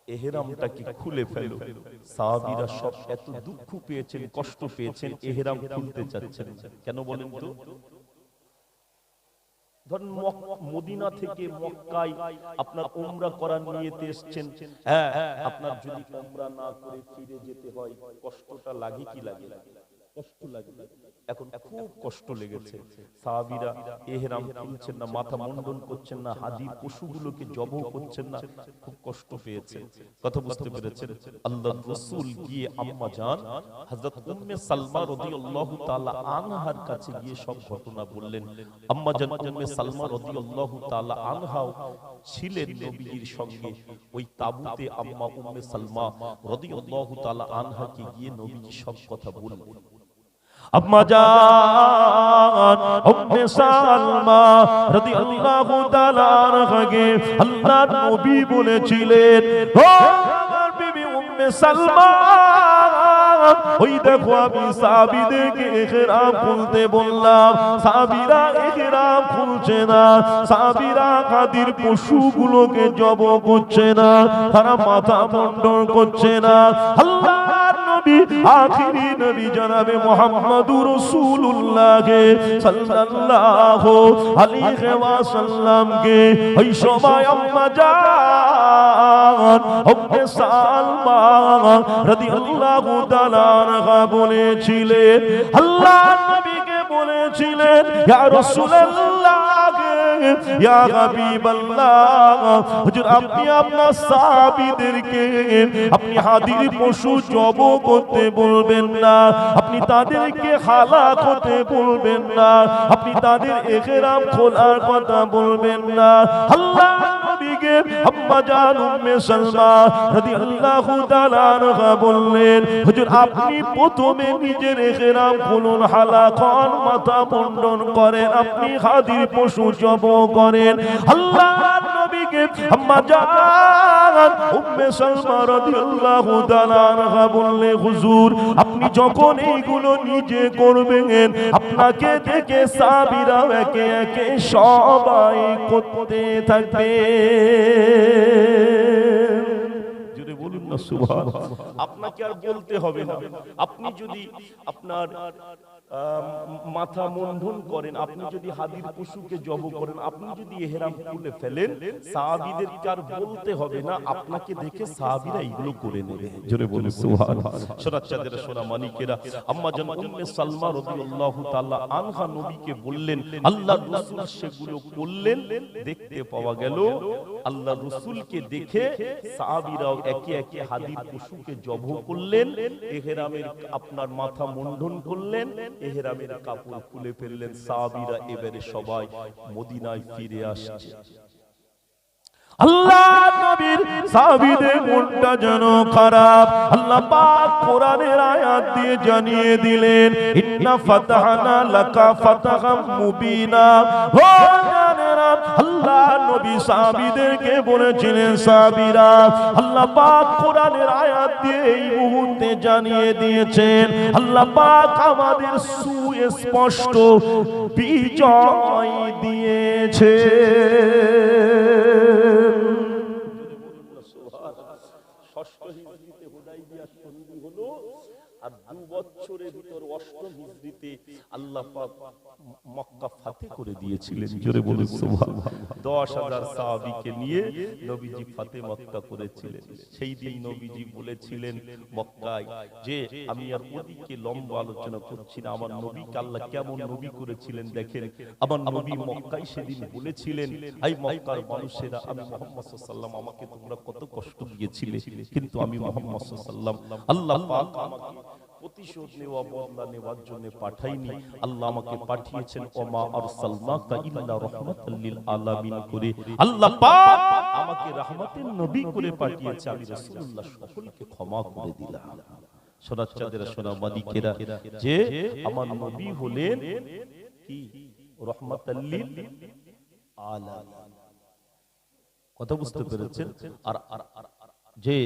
এহরামটাকে খুলে ফেলো। সাহাবীরা সব এত দুঃখ পেয়েছেন, কষ্ট পেয়েছেন, এহরাম খুলতে চাচ্ছেন। কেন বলেন তো? ধরেন মদিনা থেকে মক্কায় আপনার উমরা করার নিয়তে এসেছেন, হ্যাঁ, আপনার যদি উমরা না করে ফিরে যেতে হয়, কষ্টটা লাগে কি লাগে? কষ্ট লাগে। এখন খুব কষ্ট লেগেছে, সাহাবীরা ইহরাম খুলছেন না, মাথা মুন্ডন করছেন না, হাদির পশুগুলোকে জবহ করছেন না, খুব কষ্ট পেয়েছেন। কথা বুঝতে পেরেছেন? আল্লাহর রাসূল গিয়ে আম্মা জান হযরত উম্মে সালমা রাদিয়াল্লাহু তাআলা আনহার কাছে গিয়ে সব ঘটনা বললেন। আম্মা জান উম্মে সালমা রাদিয়াল্লাহু তাআলা আনহা ছিলেন নবীর সঙ্গে ওই তাবুতে। আম্মা উম্মে সালমা রাদিয়াল্লাহু তাআলা আনহাকে গিয়ে নবীজি সব কথা বললেন। আম্মা জান উম্মে সালমা রাদিয়াল্লাহু তাআলা আনহাকে আল্লাহর নবী বলেছিলেন, ও আমার বিবি উম্মে সালমা, ওই দেখো আমি সাহাবীদেরকে ইহরাম খুলতে বললাম, সাহাবীরা ইহরাম খুলছে না, সাহাবীরা হাদির পশুগুলোকে জবহ করছে না, তারা মাথা মুন্ডন করছে না। আল্লাহর নবী আখিরি নবী জনাবে মুহাম্মদুর রাসূলুল্লাহ সাল্লাল্লাহু আলাইহি ওয়াসাল্লাম কে ওই সময় আম্মা জান উম্মে সালমা রাদিয়াল্লাহু তাআলা আনহা বলেছিলেন, আল্লাহর নবীকে বলেছিলেন, ইয়া রাসূলুল্লাহ ইয়া হাবিবাল্লাহ, হুজুর আপনি আপনার সাহাবীদেরকে আপনি হাদির পশু জব করতে বলবেন না, আপনি তাদেরকে হালাক হতে বলবেন না, আপনি তাদের ইহরাম খোলার কথা বলবেন না। আল্লাহ নবীকে আম্মা জান উম্মে সালমা রাদিয়াল্লাহু তাআলা আনহা বললেন, হুজুর আপনি প্রথমে নিজের ইহরাম খুলুন, হালাক হন, মাথা মুন্ডন করেন, আপনি হাদির পশু জব করেন। আল্লাহ নবীকে আম্মা জান উম্মে সালমা রাদিয়াল্লাহু তাআলা আনহা বললেন, হুজুর আপনি যখন এইগুলো নিজে করবেন আপনাকে দেখে সাহাবীরা একে একে সবাই করতে থাকবে। জোরে বলুন না সুবহানাল্লাহ। আপনাকে আর বলতে হবে না, আপনি যদি আপনার মাথা মুন্ডন করেন, আপনি যদি হাদির পশুকে জব করেন, আপনি যদি ইহরাম খুলে ফেলেন, সাহাবীদেরকে আর বলতে হবে না, আপনাকে দেখে সাহাবীরা এগুলো করে নেবে। জোরে বলুন সুবহানাল্লাহ। সোনার চাঁদের সোনা মানিকেরা, আম্মা জান উম্মে সালমা রাদিয়াল্লাহু তাআলা আনহা নবীকে বললেন, আল্লাহর রাসূল সেগুলো করলেন, দেখতে পাওয়া গেল আল্লাহর রাসূলকে দেখে সাহাবীরাও একে একে হাদির পশুকে জব করলেন, ইহরামের আপনার মাথা মুন্ডন করলেন, ইহরামের কাপড় খুলে ফেললেন। সাহাবীরা এবারে সবাই মদিনায় ফিরে আসছে। আল্লাহ নবীর সাহাবীদের মনটা যেন খারাপ। আল্লাহ পাক কোরআনের আয়াত দিয়ে জানিয়ে দিলেন, ইন্না ফাতাহনা লাকা ফাতাহাম মুবিনা। ও জানেরা, আল্লাহ নবী সাহাবীদেরকে বলেছিলেন, সাহাবীরা আল্লাহ পাক কোরআনের আয়াত দিয়ে এই মুহূর্তে জানিয়ে দিয়েছেন, আল্লাহ পাক আমাদের সুস্পষ্ট বিজয় দিয়েছে। ষষ্ঠ হিজরিতে হুদাইবিয়ার সন্ধি হলো, আর 2 বছরের ভিতর অষ্টম হিজরিতে আল্লাহ পাক মক্কা ফাতে করে দিয়েছিলেন। জোরে বলুন সুবহানাল্লাহ। 10,000 সাহাবীকে নিয়ে নবীজি ফাতে মক্কা করেছিলেন। সেই দিন নবীজি বলেছিলেন মক্কায় যে আমি আর ওদিকে লম্বা আলোচনা করছি না, আমার নবীকে আল্লাহ কেমন নবী করেছিলেন দেখেন। আমার নবী মক্কায় সেদিন বলেছিলেন, এই মক্কার মানুষেরা, আমি মুহাম্মদ সাল্লাল্লাহু আলাইহি ওয়াসাল্লাম, আমাকে তোমরা কত কষ্ট দিয়েছিলে, কিন্তু আমি মুহাম্মদ সাল্লাল্লাহু আলাইহি ওয়াসাল্লাম আল্লাহ পাক আমাকে প্রতিশোধ নেওয়া, বদলা নেওয়ার জন্য পাঠাইনি, আল্লাহ আমাকে পাঠিয়েছেন ওমা আরসালনাকা ইল্লা রাহমাতাল লিল আলামিন করে। আল্লাহ পাক আমাকে রাহমাতের নবী করে পাঠিয়েছে, আমি রাসূলুল্লাহ সকলকে ক্ষমা করে দিলাম। সোনার চাঁদের সোনা মানিকেরা, যে আমার নবী হলেন কি রাহমাতাল লিল আলামিন। কথা বুঝতে পেরেছেন? আর যে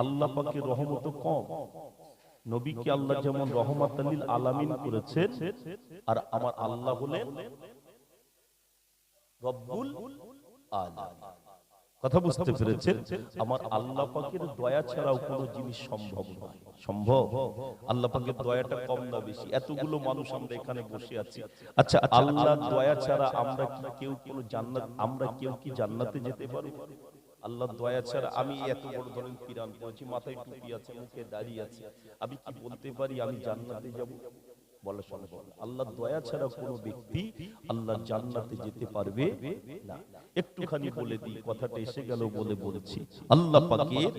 আল্লাহ পাকের রহমত কম, নবীকে আল্লাহ যেমন রহমাতাল লিল আলামিন করেছেন, আর আমার আল্লাহ হলেন রব্বুল আলামিন। কথা বুঝতে পেরেছেন? আমার আল্লাহ পাকের দয়া ছাড়াও কোনো জিনিস সম্ভব নয়। সম্ভব? আল্লাহ পাকের দয়াটা কম না বেশি? এতগুলো মানুষ আমরা এখানে বসে আছি, আচ্ছা আল্লাহর দয়া ছাড়া আমরা কি কেউ কোনো জান্নাত, আমরা কেউ কি জান্নাতে যেতে পারি? আল্লাহর দয়া ছাড়া আমি এত বড় ধরনের পিরান পড়েছি, মাথায় টুপি আছে, মুখে দাড়ি আছে, আমি কি বলতে পারি আমি জান্নাতে যাব? বলা সম্ভব না। আল্লাহর দয়া ছাড়া কোনো ব্যক্তি আল্লাহর জান্নাতে যেতে পারবে না। একটুখানি বলে দিই, কথাটা এসে গেল বলে বলছি। আল্লাহ পাকের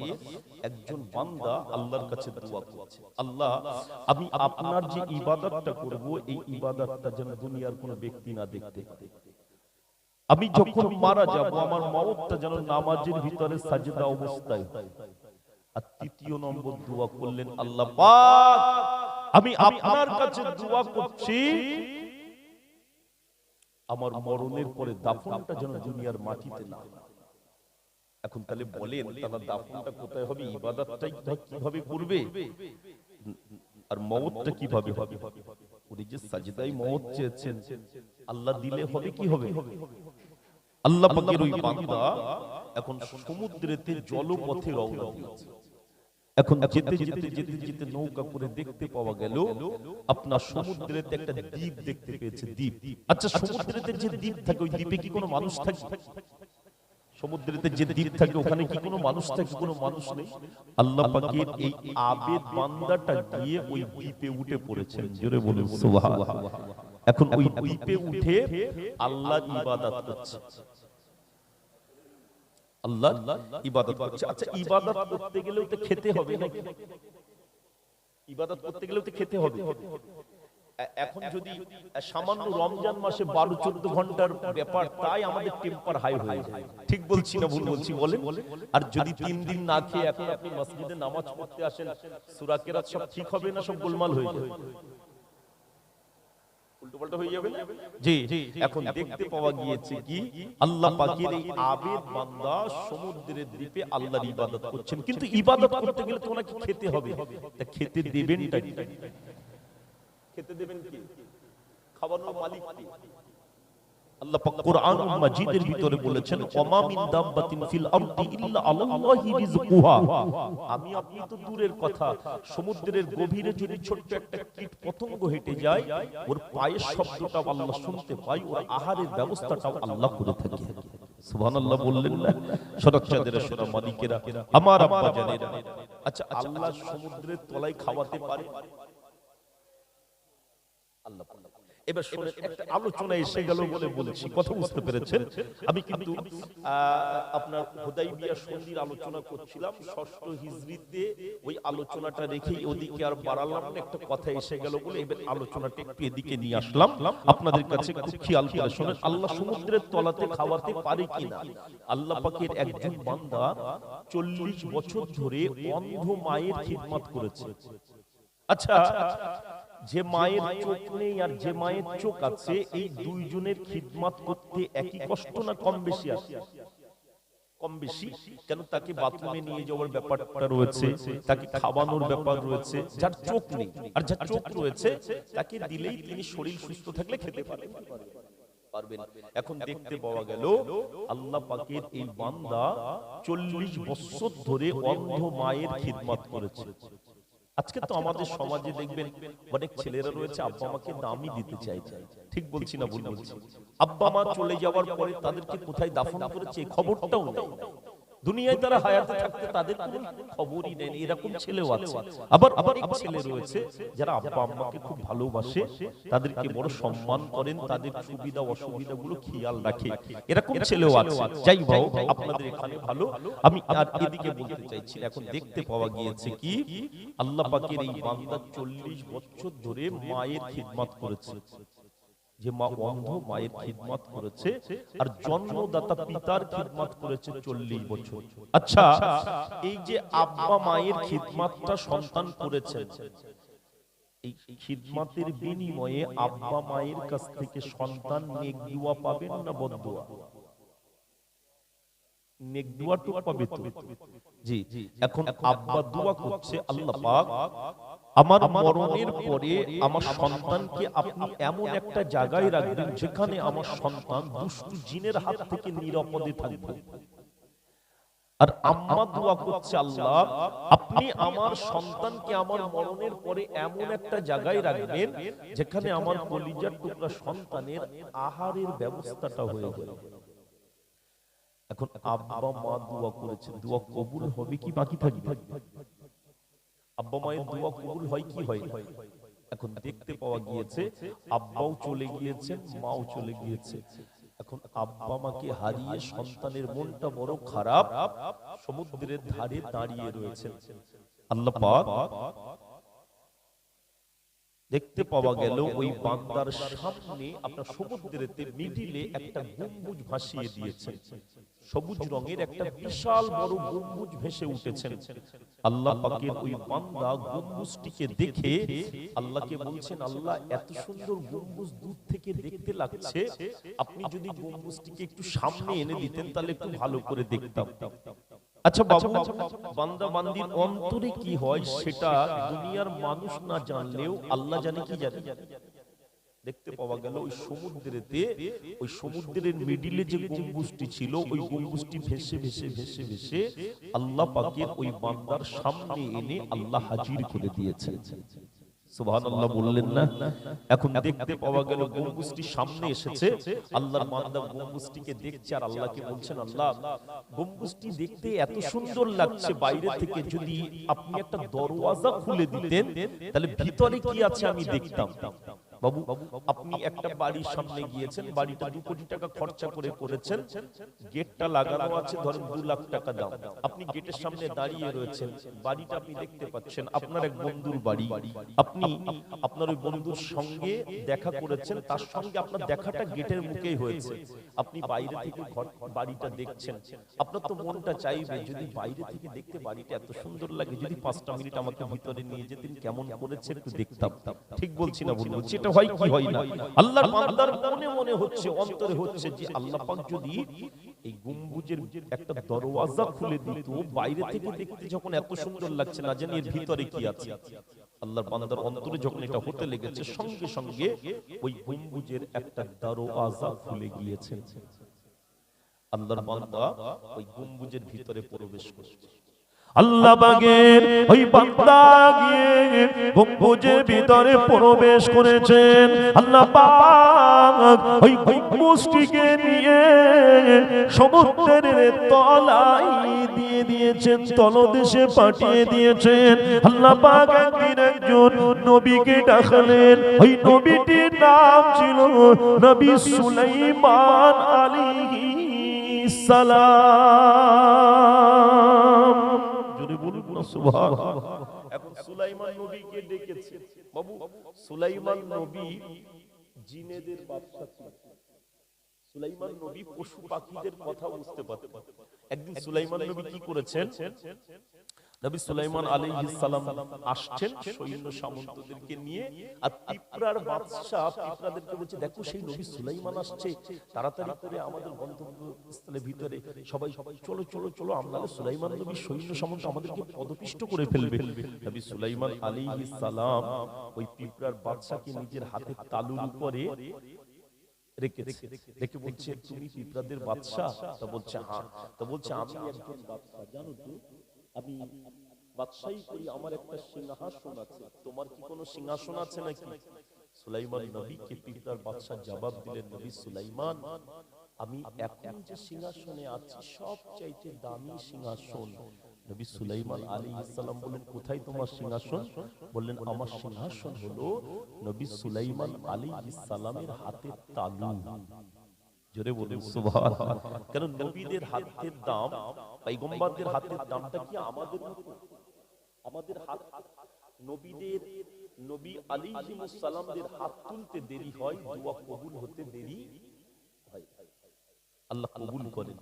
একজন বান্দা আল্লাহর কাছে দোয়া করছে, আল্লাহ আমি আপনার যে ইবাদতটা করব, এই ইবাদতটা যেন দুনিয়ার কোনো ব্যক্তি না দেখতে পারে। আমি যখন মারা যাব, আমার মওতটা যেন নামাজের ভিতরে সাজদা অবস্থায়। আর 3 নম্বর দোয়া করলেন, আল্লাহ পাক আমি আপনার কাছে দোয়া করছি আমার মরণের পরে দাফনটা যেন দুনিয়ার মাটিতে না। এখন তাহলে বলেন, তারা দাফনটা কোথায় হবে? ইবাদতটাই কিভাবে করবে, আর মওতটা কিভাবে হবে? উনি যে সাজদায় মওত চেয়েছেন, আল্লাহ দিলে হবে কি হবে? আল্লাহ পাকের ওই বান্দা এখন সমুদ্রেতে জলপথে রওনা দিয়েছে। এখন যেতে যেতে যেতে যেতে নৌকা করে দেখতে পাওয়া গেল আপনার সমুদ্রেতে একটা দ্বীপ দেখতে পেয়েছে, দ্বীপ। আচ্ছা, সমুদ্রেতে যে দ্বীপ থাকে ওই দ্বীপে কি কোনো মানুষ থাকে? সমুদ্রেতে যে দ্বীপ থাকে ওখানে কি কোনো মানুষ থাকে? কোনো মানুষ নেই। আল্লাহ পাকের এই আবেদ বান্দাটা গিয়ে ওই দ্বীপে উঠে পড়েছেন, জোরে বলুন সুবহানাল্লাহ। এখন ওই দ্বীপে উঠে আল্লাহর ইবাদত করছে, আল্লাহ ইবাদত করছে। আচ্ছা, ইবাদত করতে গেলেও তো খেতে হবে নাকি? ইবাদত করতে গেলেও তো খেতে হবে। এখন যদি সামান্য রমজান মাসে 12-14 ঘন্টার ব্যাপার, তাই আমাদের টেম্পার হাই হয়ে যায়। ঠিক বলছি না ভুল বলছি বলেন? আর যদি 3 দিন না খেয়ে এখন আপনি মসজিদে নামাজ পড়তে আসেন, সূরা কেরাত সব ঠিক হবে না? সব গোলমাল হয়ে যাবে, উল্টোপাল্টা হয়ে যাবে না? জি। এখন দেখতে পাওয়া গিয়েছে কি আল্লাহ পাকের এই আবেদ বান্দা সমুদ্রের দ্বীপে আল্লাহর ইবাদত করছেন। কিন্তু ইবাদত করতে গেলে তো ওনাকে খেতে হবে। তা খেতে দেবেনটা কি? খেতে দেবেন কি? খাওয়ানোর মালিক কি? আল্লাহ পাক কোরআনুল মাজিদের ভিতরে বলেছেন, ওমা মিন দাব্বাতিন ফিল আরদি ইল্লা আলাল্লাহি রিজকুহা। আমি আপনি তো দূরের কথা, সমুদ্রের গভীরে যদি ছোট্ট একটা কীট পতঙ্গ হেঁটে যায়, ওর পায়ের শব্দটাও আল্লাহ শুনতে পায়, ওর আহারের ব্যবস্থাটাও আল্লাহ করে থাকে। সুবহানাল্লাহ বললেন না? সরচ্চাদের সোনা মালিকেরা, আমার আব্বা জানেরা। আচ্ছা, আল্লাহ সমুদ্রের তলায় খাওয়াতে পারে? আল্লাহ। এবার শুনে একটা আলোচনা এসে গেল বলে বলেছি, কথা বুঝতে পেরেছেন? আমি কিন্তু আপনার হুদাইবিয়া সন্ধির আলোচনা করছিলাম 6ষ্ঠ হিজরিতে, ওই আলোচনাটা রেখে ওদিকে আর বাড়ালাম না। একটা কথা এসে গেল বলে এবার আলোচনাটা একটু এদিকে নিয়ে আসলাম আপনাদের কাছে। খুব খেয়াল করে শুনেন, আল্লাহ সমুদ্রের তলাতে খাওয়াতে পারে কিনা? আল্লাহ পাকের একজন বান্দা 40 বছর ধরে অন্ধ মায়ের খিদমত করেছে। আচ্ছা, যে মায়ের চোখ নেই আর যে মায়ের চোখ আছে, এই দুইজনের খিদমত করতে একই কষ্ট না কম বেশি আছে? কম বেশি। কেন? তাকে বাথরুমে নিয়ে যাওয়ার ব্যাপারটা রয়েছে, তাকে খাওয়ানোর ব্যাপার রয়েছে। যার চোখ নেই আর যার চোখ রয়েছে, তাকে দিলেই তিনি শরীর সুস্থ থাকলে খেতে পারবেন। এখন দেখতে পাওয়া গেল আল্লাহ পাকের এই বান্দা 40 বছর ধরে অন্ধ মায়ের খিদমত করেছে। আজকে তো আমাদের সমাজে দেখবেন অনেক ছেলেরা রয়েছে আব্বা মাকে দামই দিতে চাইছে। ঠিক বলছি না ভুল বলছি? আব্বা মা চলে যাওয়ার পরে তাদেরকে কোথায় দাফন করেছে খবরটাও নেই। দুনিয়ায় তারা হায়াতে থাকতে তাদের কোনো খবরই নেই। এরকম ছেলেও আছে। আবার অনেক ছেলে রয়েছে যারা আব্বা আম্মাকে খুব ভালোবাসে, তাদেরকে বড় সম্মান করেন, তাদের সুবিধা অসুবিধাগুলো খেয়াল রাখে। এরকম ছেলেও আছে। যাই হোক, আপনাদের এখানে ভালো, আমি আর এদিকে বলতে চাইছি। এখন দেখতে পাওয়া গিয়েছে কি আল্লাহ পাকের এই বান্দা 40 বছর ধরে মায়ের খিদমত করেছে। যে মা অন্ধ মায়ের খিদমত করেছে আর জন্মদাতা পিতার খিদমত করেছে 40 বছর। আচ্ছা, এই যে আব্বা মায়ের খিদমতটা সন্তান করেছে, এই খিদমতের বিনিময়ে আব্বা মায়ের কাছ থেকে সন্তান নেক দোয়া পাবেন না বদদোয়া? নেক দোয়াটুক পাবে তো? জি। এখন আব্বা দোয়া করছে, আল্লাহ পাক আমার মরণের পরে আমার সন্তানকে আপনি এমন একটা জায়গায় রাখবেন যেখানে আমার সন্তান দুষ্টু জিনের হাত থেকে নিরাপদে থাকবে। আর আম্মা দোয়া করছে, আল্লাহ আপনি আমার সন্তানকে আমার মরণের পরে এমন একটা জায়গায় রাখবেন যেখানে আমার কলিজার টুকরা সন্তানের আহারের ব্যবস্থাটা হয়ে যাবে। এখন আব্বা মা দোয়া করেছে, দোয়া কবুল হবে কি বাকি থাকবে? আব্বা মায়ের দোয়া কবুল হয় কি হয়? এখন দেখতে পাওয়া গিয়েছে আব্বাও চলে গিয়েছেন, মাও চলে গিয়েছে। এখন আব্বা মাকে হারিয়ে সন্তানের মনটা বড় খারাপ, সমুদ্রের ধারে দাঁড়িয়ে রয়েছেন। আল্লাহ পাক দেখতে পাওয়া গেল ওই বান্দার সামনে আপনার সমুদ্রেতে মিডিলে একটা গম্বুজ ভাসিয়ে দিয়েছেন। সবুজ রঙের একটা বিশাল বড় গম্বুজ ভেসে উঠেছেন। আল্লাহ পাকের ওই বান্দা গম্বুজটিকে দেখে আল্লাহকে বলছেন, আল্লাহ এত সুন্দর গম্বুজ দূর থেকে দেখতে লাগছে, আপনি যদি গম্বুজটিকে একটু সামনে এনে দিতেন তাহলে একটু ভালো করে দেখতাম। আচ্ছা বাবু, বান্দা বান্দির অন্তরে কি হয় সেটা দুনিয়ার মানুষ না জানলেও আল্লাহ জানে। কি জানে? দেখতে পাওয়া গেল ওই সমুদ্রেতে, ওই সমুদ্রের মিডিলে যে গম্বুজটি ছিল, ওই গম্বুজটি ভেসে ভেসে ভেসে ভেসে আল্লাহ পাকের ওই বান্দার সামনে এনে আল্লাহ হাজির করে দিয়েছে। সুবহানাল্লাহ বললেন না? এখন দেখতে পাওয়া গেল গম্বুজটি সামনে এসেছে, আল্লাহর বান্দা গম্বুজটিকে দেখছে আর আল্লাহকে বলছেন, আল্লাহ গম্বুজটি দেখতে এত সুন্দর লাগছে, বাইরে থেকে যদি আপনি একটা দরওয়াজা খুলে দিতেন তাহলে ভিতরে কি আছে আমি দেখতাম। বাবু, আপনি একটা বাড়ির সামনে গিয়েছেন, বাড়িটা 2 কোটি টাকা খরচা করে করেছেন, গেটটা লাগানো আছে ধরেন 2 লাখ টাকা দাম, আপনি গেটের সামনে দাঁড়িয়ে রয়েছেন, বাড়িটা আপনি দেখতে পাচ্ছেন, আপনার এক বন্ধুর বাড়ি, আপনি আপনার ওই বন্ধুর সঙ্গে দেখা করেছেন, তার সঙ্গে আপনার দেখাটা গেটের মুখেই হয়েছে, আপনি বাইরে থেকে বাড়িটা দেখছেন, আপনার তো মনটা চাইবে যদি বাইরে থেকে দেখতে বাড়িটা এত সুন্দর লাগে, যদি 5টা মিনিট আমাকে ভিতরে নিয়ে যেতেন, কেমন করেছে একটু দেখতাম। ঠিক বলছি না ভুল বলছি? এটা হয় কি হয় না? আল্লাহর বান্দার মনে মনে হচ্ছে, অন্তরে হচ্ছে যে আল্লাহ পাক যদি এই গম্বুজের একটা দরওয়াজা খুলে দিত, বাইরে থেকে দেখতে যখন এত সুন্দর লাগছে, না জানি এর ভিতরে কি আছে। আল্লাহর বান্দার অন্তরে যখন এটা হতে লেগেছে, সঙ্গে সঙ্গে ওই গম্বুজের একটা দরওয়াজা খুলে গিয়েছে। আল্লাহর বান্দা ওই গম্বুজের ভিতরে প্রবেশ করছে। আল্লাহ পাকের ওই বান্দা গিয়ে গম্বুজের ভিতরে প্রবেশ করেছেন। আল্লাহ পাক ওই গম্বুজটিকে নিয়ে সমুদ্রের তলায় দিয়ে দিয়েছেন, তলদেশে পাঠিয়ে দিয়েছেন। আল্লাহ পাক একদিন একজন নবীকে ডাকলেন, ওই নবীটির নাম ছিল নবী সুলাইমান আলাইহিস সালাম। এখন সুলাইমান নবীকে ডেকেছে। বাবু, সুলাইমান নবী জিনেদের বাদশা ছিলেন। সুলাইমান নবী পশু পাখিদের কথা বুঝতে পারতেন। একদিন সুলাইমান নবী কি করেছেন? নবী সুলাইমান আলাইহিস সালাম আসছেন সৈন্য সামন্তদেরকে নিয়ে, আর পিঁপড়ার বাদশা পিঁপড়াদেরকে বলছে, দেখো সেই নবী সুলাইমান আসছে, তাড়াতাড়ি করে আমাদের গন্তব্যস্থলের ভিতরে সবাই চলো চলো চলো, আমরা সুলাইমান নবীর সৈন্য সামন্ত আমাদেরকে পদপিষ্ট করে ফেলবে। নবী সুলাইমান আলাইহিস সালাম ওই পিঁপড়ার বাদশাকে নিজের হাতে তালুর উপরে রেখে বলছে, তুমি পিঁপড়াদের বাদশা? তা বলছে হ্যাঁ। তা বলছে, আমি একজন বাদশা, জানো তো আমি বাদশাহী করি, আমার একটা সিংহাসন আছে, তোমার কি কোনো সিংহাসন আছে নাকি? সুলাইমান নবীকে পিঁপড়ার বাদশা জবাব দিলেন, নবী সুলাইমান, আমি এখন যে সিংহাসনে আছি সবচাইতে দামি সিংহাসন। নবী সুলাইমান আলাইহিস সালাম বললেন, কোথায় তোমার সিংহাসন? বললেন, আমার সিংহাসন হলো নবী সুলাইমান আলাইহিস সালামের হাতের তালু। জোরে বলুন সুবহানাল্লাহ। কারণ নবীদের হাতের দাম, পয়গম্বরদের হাতের দামটা কি আমাদের মতো? আমাদের হাত, নবীদের, নবী আলাইহিস সালামদের হাত তুলতে দেরি হয়, দোয়া কবুল হতে দেরি হয়। আল্লাহ কবুল করেন।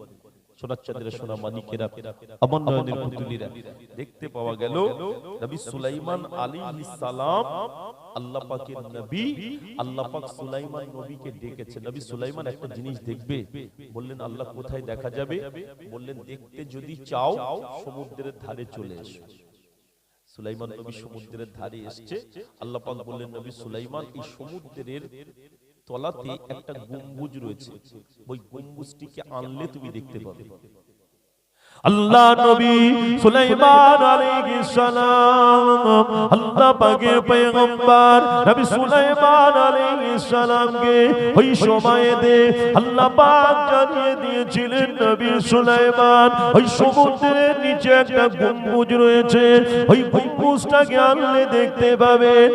সোনার চাঁদের সোনা মানিকেরা, আমার নয়নের পুতুলিরা, দেখতে পাওয়া গেল নবী সুলাইমান আলাইহিস সালাম আল্লাহ পাকের নবী। আল্লাহ পাক সুলাইমান নবীকে ডেকেছে। নবী সুলাইমান একটা জিনিস দেখবে, বললেন, আল্লাহ কোথায় দেখা যাবে? বললেন, দেখতে যদি চাও সমুদ্রের ধারে চলে এসো। সুলাইমান নবী সমুদ্রের ধারে এসেছে। আল্লাহ পাক বললেন, নবী সুলাইমান, এই সমুদ্রের তলাতে একটা গম্বুজ রয়েছে, ওই গম্বুজটিকে আনলে তুমি দেখতে পাবে। আল্লাহ নবী সুলাইমান আলাইহিস সালাম, আল্লাহ পাকের পয়গম্বর নবী সুলাইমান আলাইহিস সালামকে ওই সময়েতে আল্লাহ পাক জানিয়ে দিয়েছিলেন, নবী সুলাইমান ওই সমুদ্রের নিচে একটা গম্বুজ রয়েছে, ওই গম্বুজটাকে আনলে দেখতে পাবেন।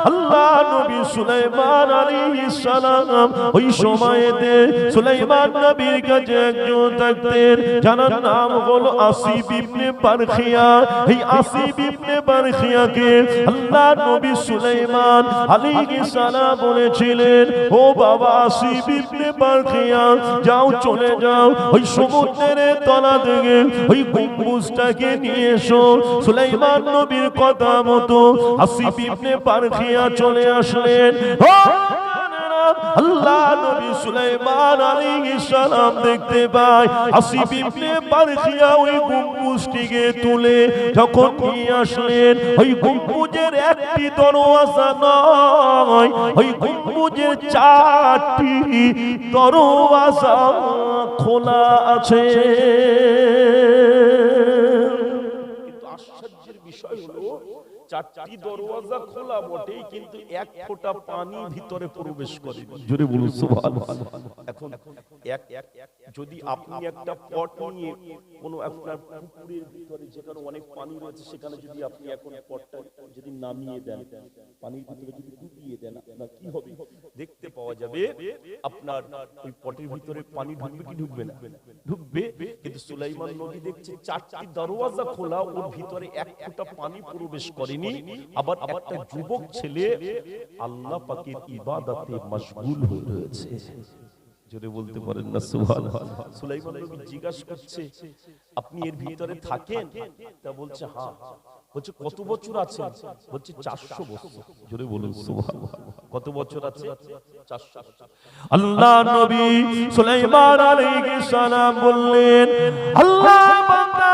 আল্লাহ নবী সুলাইমান আলাইহিস সালাম ওই সময়েতে সুলাইমান নবীর কাছে একজন থাকতেন, যার নাম হলো আসিফ ইবনে বারখিয়া। এই আসিফ ইবনে বারখিয়াকে আল্লাহ নবী সুলাইমান আলাইহিস সালাম বলেছিলেন, ও বাবা আসিফ ইবনে বারখিয়া, যাও চলে যাও ওই সমুদ্রের তলা থেকে ওই গম্বুজটাকে নিয়ে এসো। সুলাইমান নবীর কথা মতো আসিফ ইবনে বারখিয়া চলে আসলেন। আল্লাহ নবী সুলাইমান আলাইহিস সালাম দেখতে পায় আসিফ ইবনে বারখিয়া ওই গম্বুজটিকে তুলে যখন নিয়ে আসলেন, ওই গম্বুজের একটি দরওয়াজা নয়, ওই গম্বুজের 4টি দরওয়াজা খোলা আছে। কিন্তু আশ্চর্যের বিষয় হলো 4টি দরওয়াজা খোলা বটে, কিন্তু এক ফোঁটা পানি ভিতরে প্রবেশ করে। জোরে বলুন সুবহানাল্লাহ। এখন যদি আপনি একটা পট নিয়ে কোনো আপনার পুকুরের ভিতরে যেখানে অনেক পানি রয়েছে সেখানে যদি আপনি এখন পটটা যদি নামিয়ে দেন, পানির ভিতরে যদি ডুবিয়ে দেন, আপনার কি হবে? দেখতে পাওয়া যাবে আপনার ওই পটের ভিতরে পানি ঢুকবে কি ঢুকবে না? ঢুকবে। কিন্তু সুলাইমান নবী দেখছে 4টি দরওয়াজা খোলা, ওর ভিতরে এক ফোঁটা পানি প্রবেশ করেনি। আবার একটা যুবক ছেলে আল্লাহ পাকের ইবাদতে মশগুল হয়ে রয়েছে। জোরে বলতে পারেন না সুবহানাল্লাহ। সুলাইমান নবী জিজ্ঞাসা করছে, আপনি এর ভিতরে থাকেন? তা বলছে হ্যাঁ। বলছে কত বছর আছেন? বলছে 400 বছর। জোরে বলুন সুবহানাল্লাহ। কত বছর আছে? 400 বছর। আল্লাহ নবী সুলাইমান আলাইহিস সালাম বললেন, আল্লাহর বান্দা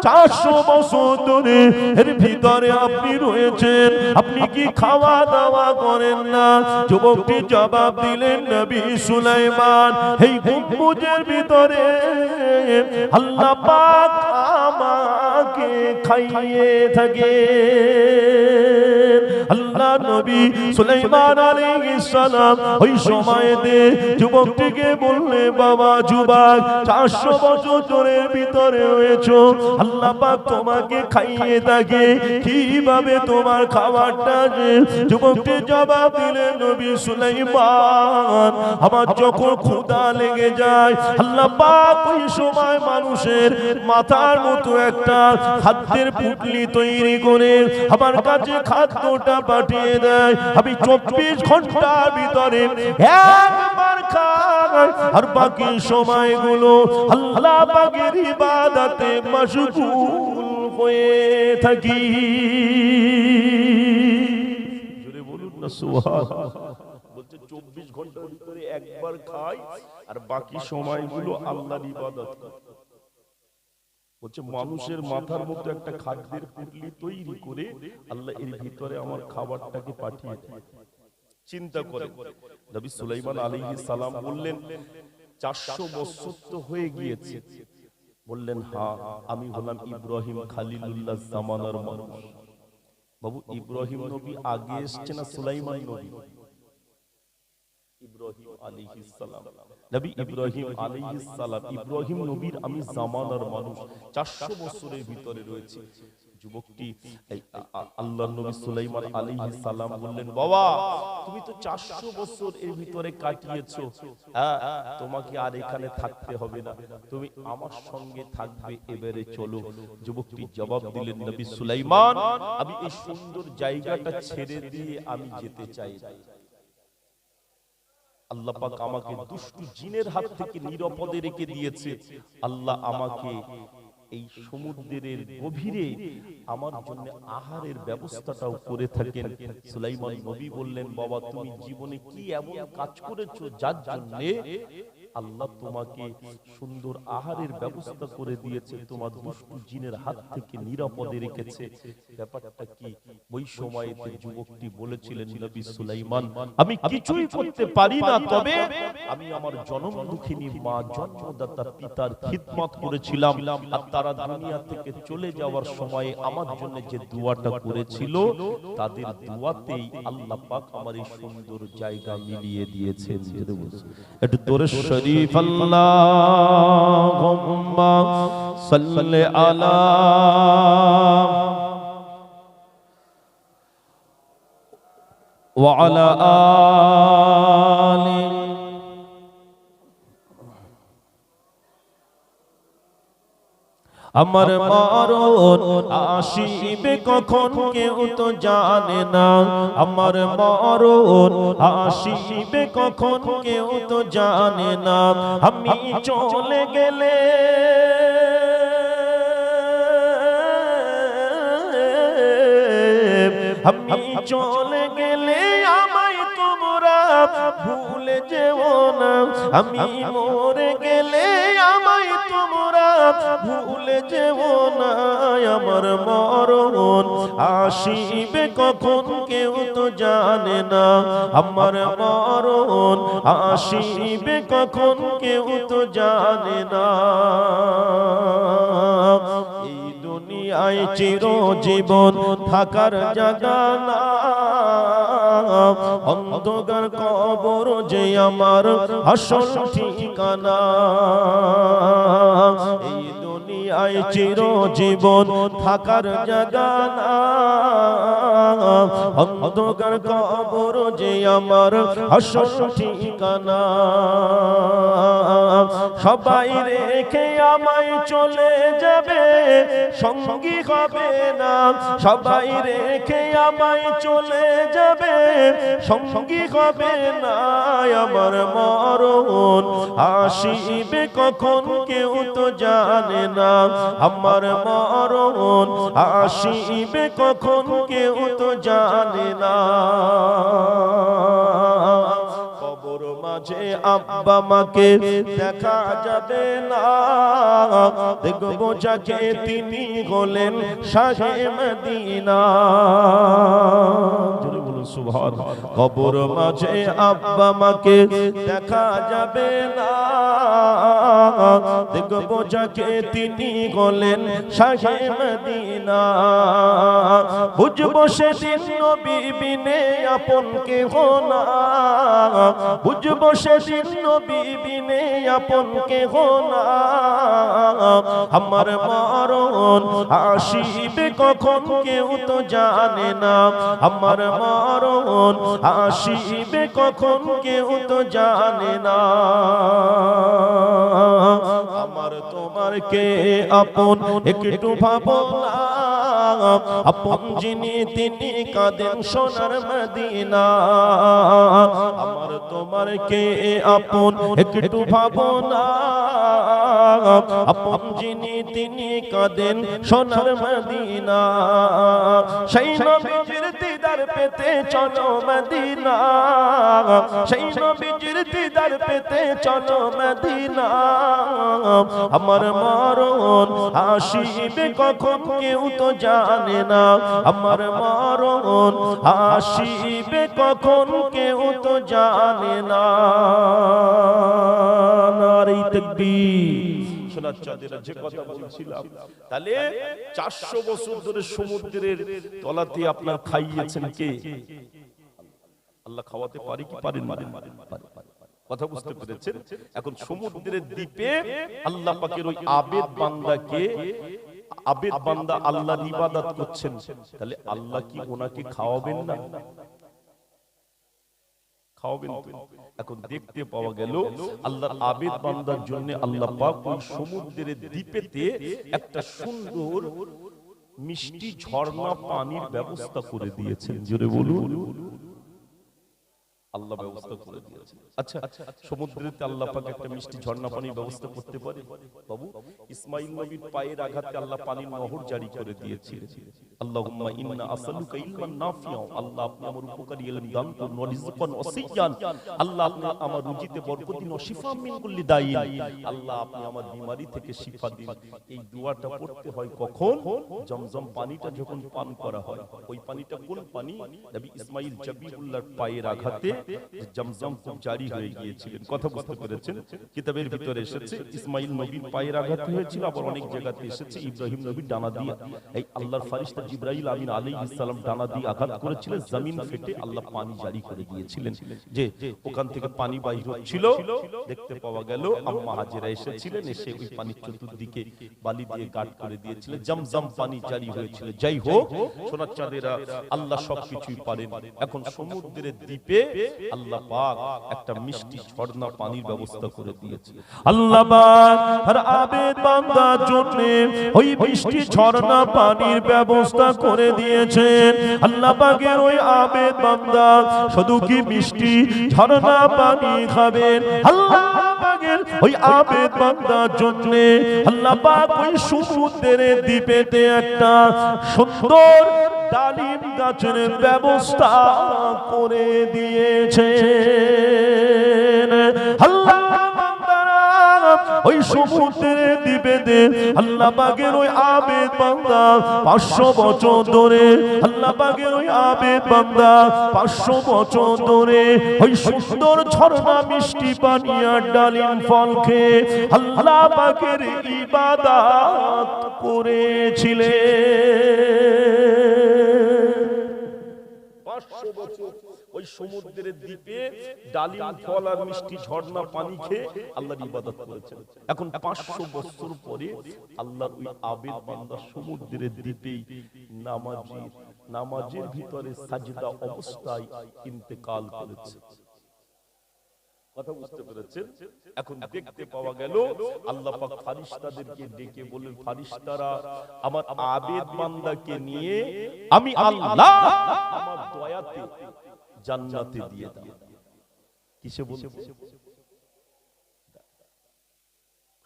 400 বছর ধরে এর ভিতরে আপনি রয়েছেন, আপনি কি খাওয়া দাওয়া করেন না? যুবকটি জবাব দিলেন, নবী সুলাইমান, এই গম্বুজের ভিতরে আল্লাহ পাক আমাকে খাইয়ে থাকে। আল্লাহ নবী সুলাইমান আলাইহিস সালাম ওই সময়তে যুবকটিকে বললে, বাবা যুবক, 400 বছর ধরে ভিতরে হয়েছো, আল্লাহ পাক তোমাকে খাইয়ে থাকে, কিভাবে তোমার খাবারটা? যুবকটি জবাব দিলেন, নবী সুলাইমান, আমার যখন ক্ষুধা লেগে যায় আল্লাহ পাক ওই সময় মানুষের মাথার মতো একটা খাদ্যের পুটলি তৈরি করে আমার কাছে খাদ্যটা পাঠিয়ে দেয়। আমি 24 ঘন্টার ভিতরে একবার খাই, আর বাকি সময়গুলো আল্লাহ পাকের ইবাদতে মশগুল হয়ে থাকি। জোরে বলুন না সুবহানাল্লাহ। বলছে 24 ঘন্টার ভিতরে একবার খাই, আর বাকি সময়গুলো আল্লাহর ইবাদত করি। বলছে মানুষের মাথার মতো একটা খাদ্যের পুটলি তৈরি করে আল্লাহ এর ভিতরে আমার খাবারটাকে পাঠিয়ে দেয়। চিন্তা করে নবী সুলাইমান আলাইহিস সালাম বললেন, 400 বছর তো হয়ে গিয়েছে। বললেন, হ্যাঁ, আমি হলাম ইব্রাহিম খলিলুল্লাহ জামানার মানুষ। বাবু, ইব্রাহিম নবী আগে এসেছে না সুলাইমান নবী? ইব্রাহিম আলাইহিস সালাম, নবী ইব্রাহিম আলাইহিস সালাম, ইব্রাহিম নবীর আমি জামানার মানুষ, 400 বছরের ভিতরে রয়েছে। যুবকটি আল্লাহর নবী সুলাইমান আলাইহিস সালাম বললেন, বাবা তুমি তো 400 বছর এর ভিতরে কাটিয়েছো, তোমাকে আর এখানে থাকতে হবে না, তুমি আমার সঙ্গে থাকবে, এবারে চলো। যুবকটি জবাব দিলেন, নবী সুলাইমান, আমি এই সুন্দর জায়গাটা ছেড়ে দিয়ে আমি যেতে চাই না। আল্লাহ পাক আমাকে দুষ্টু জিনের হাত থেকে নিরাপদে রেখে দিয়েছে। আল্লাহ আমাকে এই সমুদ্রের গভীরে আমার জন্য আহারের ব্যবস্থাটাও করে থাকেন। সুলাইমান নবী বললেন, বাবা তুমি জীবনে কি এমন কাজ করেছো যার জন্য আল্লাহ তোমাকে সুন্দর আহারের ব্যবস্থা করে দিয়েছে, তোমার দুষ্টু জিনের হাত থেকে নিরাপদে রেখেছে? ব্যাপারটা কি? ওই সময়তে যুবকটি বলেছিলেন, নবী সুলাইমান, আমি কিছুই করতে পারি না, তবে আমি আমার জনম দুঃখিনী মা, জন্মদাতা পিতার খিদমত করেছিলাম, আর তারা দুনিয়া থেকে চলে যাওয়ার সময় আমার জন্য যে দোয়াটা করেছিল, তাদের দোয়াতেই আল্লাহ পাক আমার এই সুন্দর জায়গা মিলিয়ে দিয়েছেন। একটু দরুদ শরীফ আল্লাহুম্মা সাল্লি আলা ওয়া আলা আলি। আমার মরণ আসিবে কখন কেউ তো জানে না, আমার মরণ আসিবে কখন কেউ তো জানে না, আমি চলে গেলে আমি চলে গেলে আমায় তোমরা ভুলে যেও না, আমি মরে গেলে আমায় তোমরা ভুলে যেও না। আমার মরণ আসিবে কখন কেউ তো জানে না, আমার মরণ আসিবে কখন কেউ তো জানে না। এই দুনিয়ায় চিরজীবন থাকার জায়গা না, অন্ধকার কবর যে আমার আসল ঠিকানা। এই দুনিয়ায় চিরজীবন থাকার জায়গা না, অন্ধকার কবর যে আমার আসল ঠিকানা। সবাই রেখে আমায় চলে যাবে, সঙ্গী হবে না। সবাই রেখে আমায় চলে যাবে, সঙ্গী হবে না। আমার মরণ আসিবে কখন কেউ তো জানে না, আমার মরণ আসিবে কখন কেউ তো জানে না। কবর মাঝে আব্বা মাকে দেখা যাবে না, দেখবো যাকে তিনি হলেন শাহে মদিনা। জোরে বলুন সুবহানাল্লাহ। কবর মাঝে আব্বা মাকে দেখা যাবে না, দেখবো যাকে তিনি হলেন শাহে মদিনা। বুঝবো সেদিন নবী বিনে আপন কেহ না, বুঝবো সেদিন নবী বিনে আপন কেহ না। আমার মরণ আসিবে কখন কেউ তো জানে না, আমার মরণ আসিবে কখন কেউ তো জানে না। আমার তোমার কে আপন একটু ভাবো না, আপন যিনি তিনি কাঁদেন সোনার মদিনা। আমার তোমার কে আপন একটু ভাবো না, আপন যিনি তিনি কাঁদেন সোনার মদিনা। সেই নবীর দিদার পেতে চলো মদিনা, সেই নবীর দিদার পেতে চলো মদিনা। আমার মরণ আসিবে কখন কেউ তো জানে না, আমার মরণ আসিবে কখন কেউ তো জানে না। নারে তাকবীর। সোনার চাঁদেরা যে কথা বলছিলাম, তাহলে 400 বছর ধরে সমুদ্রের তলাতে আপনার খাইয়েছেন কে? আল্লাহ খাওয়াতে পারে কি পারেন? কথা বুঝতে পেরেছেন? এখন সমুদ্রের দ্বীপে আল্লাহ পাকের ওই আবেদ বান্দাকে, আবেদ বান্দা আল্লাহর ইবাদত করছেন, তাহলে আল্লাহ কি ওনাকে খাওয়াবেন না? খাওয়াবেন তো। এখন দেখতে পাওয়া গেল আল্লাহর আবেদ বান্দার জন্য আল্লাহ পাক ওই সমুদ্রের দ্বীপেতে একটা সুন্দর মিষ্টি ঝর্ণা পানির ব্যবস্থা করে দিয়েছেন। জোরে বলুন, আল্লাহ ব্যবস্থা করে দিয়েছেন। আচ্ছা, সমুদ্রেতে আল্লাহ পাক একটা মিষ্টি ঝর্ণা পানির ব্যবস্থা করতে পারে বাবু? ইসমাঈল নবীর পায়ের আঘাতে আল্লাহ পানির নহর জারি করে দিয়েছিলেন। আল্লাহুম্মা ইন্না আসআলুকা ইলমান নাফিআ, আল্লাহ আপনি আমার উপকারী ইলম দান করুন, ওয়া রিজকান ওয়াসিয়ান, আল্লাহ আপনি আমার রুজিতে বরকত দিন, ওয়া শিফা মিন কুল্লি দাইন, আল্লাহ আপনি আমার বিমারি থেকে শিফা দিন। এই দোয়াটা পড়তে হয় কখন? জমজম পানিটা যখন পান করা হয়। ওই পানিটা কোন পানি? নবী ইসমাঈল জবিউল্লাহর পায়ের আঘাতে জমজম খুব জারি হয়ে গিয়েছিলেন। কথা বুঝতে পেরেছেন? কিতাবের ভিতরে এসেছে ইসমাঈল নবীর পায়ের আঘাত হয়েছিল, আবার অনেক জায়গাতে এসেছে ইব্রাহিম নবীর ডানা দিয়ে, এই আল্লাহর ফেরেশতা জিবরাইল আমিন আলাইহিস সালাম ডানা দিয়ে আঘাত করেছিলেন, জমিন ফেটে আল্লাহ পানি জারি করে দিয়েছিলেন, যে ওখান থেকে পানি বাইর হচ্ছিল। দেখতে পাওয়া গেল আম্মা হাজেরা এসেছিলেন, এসে ওই পানির চতুর্দিকে বালি দিয়ে গাঁট করে দিয়েছিলেন, জমজম পানি জারি হয়েছিল। যাই হোক সোনার চাঁদেরা, আল্লাহ সবকিছুই পারেন। এখন সমুদ্রের দ্বীপে আল্লাহ পাক একটা মিষ্টি ঝর্ণা পানির ব্যবস্থা করে দিয়েছে। আল্লাহ পাক আর আবেদ বান্দার জন্য ওই মিষ্টি ঝর্ণা পানির ব্যবস্থা করে দিয়েছেন। আল্লাহ পাকের ওই আবেদ বান্দা শুধু কি মিষ্টি ঝর্ণা পানি খাবেন, আল্লাহ পাকের ওই আবেদ বান্দার জন্য আল্লাহ পাক ওই সমুদ্রের দ্বীপেতে একটা সুন্দর ডালিম গাছের ব্যবস্থা করে দিয়েছে। ওই সমুদ্রে দ্বীপেতে আল্লাহ পাকের ওই আবেদ বান্দা 500 বছর ধরে আল্লাহ পাকের ওই আবেদ বান্দা 500 বছর ধরে ওই সুন্দর ঝর্ণা মিষ্টি পানি আর ডালিম ফল খেয়ে আল্লাহ পাকের ইবাদত করেছিলেন। 500 বছর ওই সমুদ্রের দ্বীপে ডালিম ফল আর মিষ্টি ঝর্ণা পানি খেয়ে আল্লাহর ইবাদত করেছেন। এখন 500 বছর পরে আল্লাহর ওই আবেদ বান্দা সমুদ্রের দ্বীপেই নামাজের ভিতরে সাজদা অবস্থায় ইন্তেকাল করেছে। কথা বুঝতে পেরেছেন? এখন দেখতে পাওয়া গেল আল্লাহ পাক ফেরেশতাদেরকে ডেকে বলেন, ফেরেশতারা আমার আবেদ বান্দাকে নিয়ে আমি আল্লাহ আমার দয়াতে জান্নাতে দিয়ে দাও। কিসে বলছে?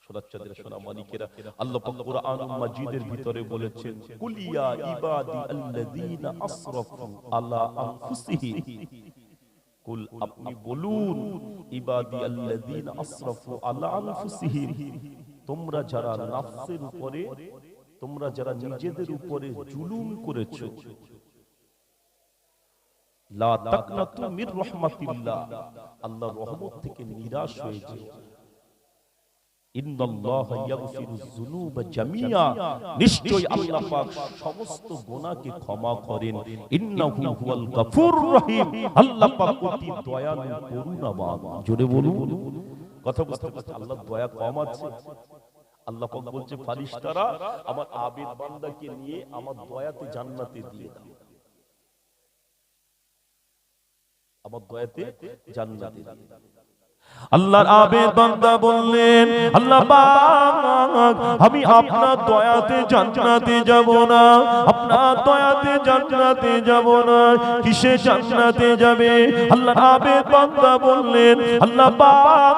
সোনা মালিকেরা আল্লাহ পাক কুরআনুল মাজিদের ভিতরে বলেছেন, কুলিয়া ইবাদি আল্লাযীনা আসরাফু আলা আনফুসিহিম, কুল আপনি বলুন ইবাদি আল্লাযীনা আসরাফু আলা আনফুসিহিম, তোমরা যারা নফসের উপরে, তোমরা যারা নিজেদের উপরে জুলুম করেছো, লা তাকনাতু মির রাহমাতিল্লাহ, আল্লাহর রহমত থেকে নিরাশ হয়ে যেও। ইন্নাল্লাহা ইয়াগফিরুয যুনুবা জামিআ, নিশ্চয়ই আল্লাহ পাক সমস্ত গুনাহকে ক্ষমা করেন। ইন্নাহু হুয়াল গফুরুর রহিম, আল্লাহ পাক অতি দয়ালু করুণাবান। জোরে বলুন। কথা বুঝতে পারছেন? আল্লাহর দয়া কম আছে? আল্লাহ পাক বলছে ফেরেশতারা আমার আবেদ বান্দাকে নিয়ে আমার দয়াতে জান্নাতে দিয়ে দাও, আমার দয়াতে জান্নাতে দিয়ে দাও। আল্লাহর আবেদ বান্দা বললেন, আল্লাহ পাক আমি আপনার দয়াতে জান্নাতে যাব না, আপনার দয়াতে জান্নাতে যাব না। কিসে জান্নাতে যাবে? আল্লাহর আবেদ বান্দা বললেন, আল্লাহ পাক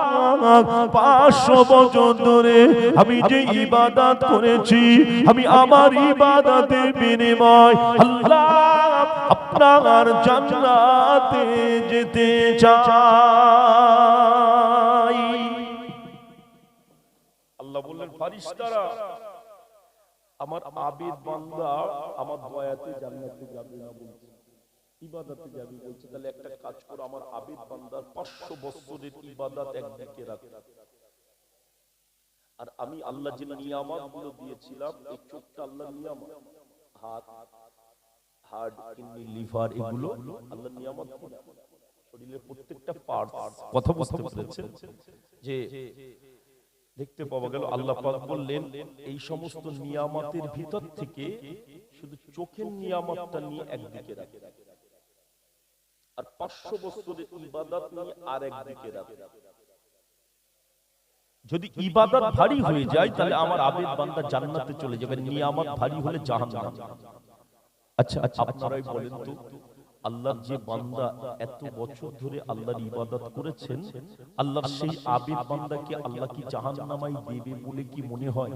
500 বছর ধরে আমি যে ইবাদত করেছি, আমি আমার ইবাদতের বিনিময় আল্লাহ আপনার জান্নাতে যেতে চাই। আল্লাহ বললেন ফেরেশতারা আমার আবেদ বান্দা আমার দয়াতে জান্নাতে যাবে না বলছে, ইবাদতে যাবে বলছে। তাহলে একটা কাজ করো, আমার আবেদ বান্দার 500 বছরের ইবাদত একদিকে রাখো, আর আমি আল্লাহ যে নিয়ামতগুলো দিয়েছিলাম, এই চোখটা আল্লাহর নিয়ামত, হাত, হার্ট, কিডনি, লিভার, এগুলো আল্লাহর নিয়ামত, শরীরের প্রত্যেকটা পার্ট। কথা বুঝতে পেরেছেন? যে দেখতে পাওয়া গেল আল্লাহ পাক বললেন এই সমস্ত নিয়ামতের ভিতর থেকে শুধু চোখের নিয়ামতটা নিয়ে একদিকে রাখে, আর 500 বছরের ইবাদত নিয়ে আরেকদিকে রাখে। যদি ইবাদত ভারী হয়ে যায় তাহলে আমার আবেদ বান্দা জান্নাতে চলে যাবে, নিয়ামত ভারী হলে জাহান্নাম। আচ্ছা আপনারাই বলেন তো, আল্লাহর যে বান্দা এত বছর ধরে আল্লাহর ইবাদত করেছেন, আল্লাহর সেই আবেদ বান্দাকে আল্লাহ কি জাহান্নামায় দেবে বলে কি মনে হয়?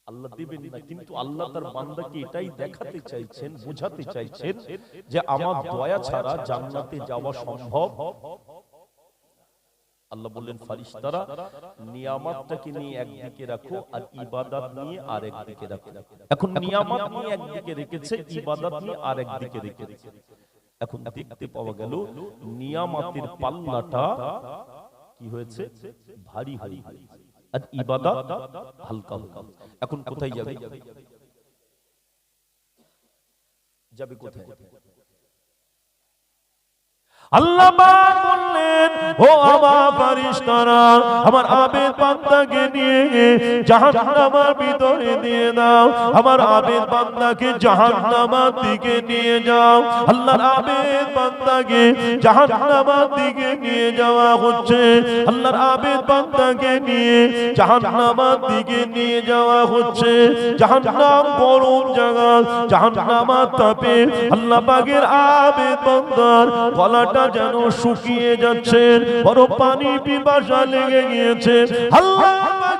আল্লাহ দেবেন না, কিন্তু আল্লাহ তার বান্দাকে এটাই দেখাতে চাইছেন, বোঝাতে চাইছেন যে আমার দয়া ছাড়া জান্নাতে যাওয়া সম্ভব। আল্লাহ বললেন ফেরেশতারা নিয়ামতটাকে নিয়ে একদিকে রাখো আর ইবাদত নিয়ে আরেকদিকে রাখো। এখন নিয়ামত নিয়ে একদিকে রেখেছে, ইবাদত নিয়ে আরেকদিকে রেখেছে। এখন দেখতে পাওয়া গেল নিয়ামতের পাল্লাটা কি হয়েছে? ভারী হয়ে গেছে, আর ইবাদত হালকা হালকা। এখন কোথায় যাবে? যাবে কোথায়? আল্লাহ পাক বললেন, ও আমার ফেরেশতারা আমার আবেদ বান্দাকে নিয়ে জাহান্নামের ভিতরে দিয়ে দাও, আমার আবেদ বান্দাকে জাহান্নামের দিকে নিয়ে যাও। আল্লাহর আবেদ বান্দাকে জাহান্নামের দিকে নিয়ে যাওয়া হচ্ছে, আল্লাহর আবেদ বান্দাকে নিয়ে জাহান্নামের দিকে নিয়ে যাওয়া হচ্ছে। জাহান্নাম গরম জায়গা, জাহান্নামের তাপে আল্লাহ পাকের আবেদ বান্দার গলাটা যেন শুকিয়ে যাচ্ছে, বড় পানি পিপাসা লেগে গিয়েছে। আল্লাহ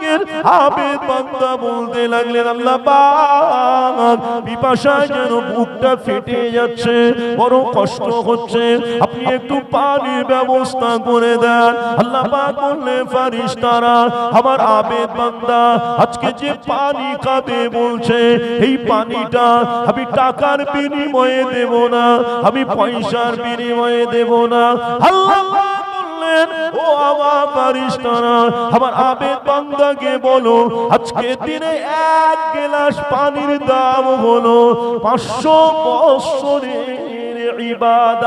পাকের আবেদ বান্দা বলতে লাগলেন, আল্লাহ পাক পিপাসায় যেন বুকটা ফেটে যাচ্ছে, বড় কষ্ট হচ্ছে, আপনি একটু পানির ব্যবস্থা করে দেন। আল্লাহ পাক বললেন, ফারিস্তারা, আমার আবেদ বান্দা আজকে যে পানি খাবে বলছে, এই পানিটা আমি টাকার বিনিময়ে দেব না, আমি পয়সার বিনিময়ে দেব না। আল্লাহ বললেন, ও আমার ফারিস্তারা, আমার আবেদ বান্দাকে বলো আজকে দিনে এক গ্লাস পানির দাম হলো 500 বছরের ইবাদত।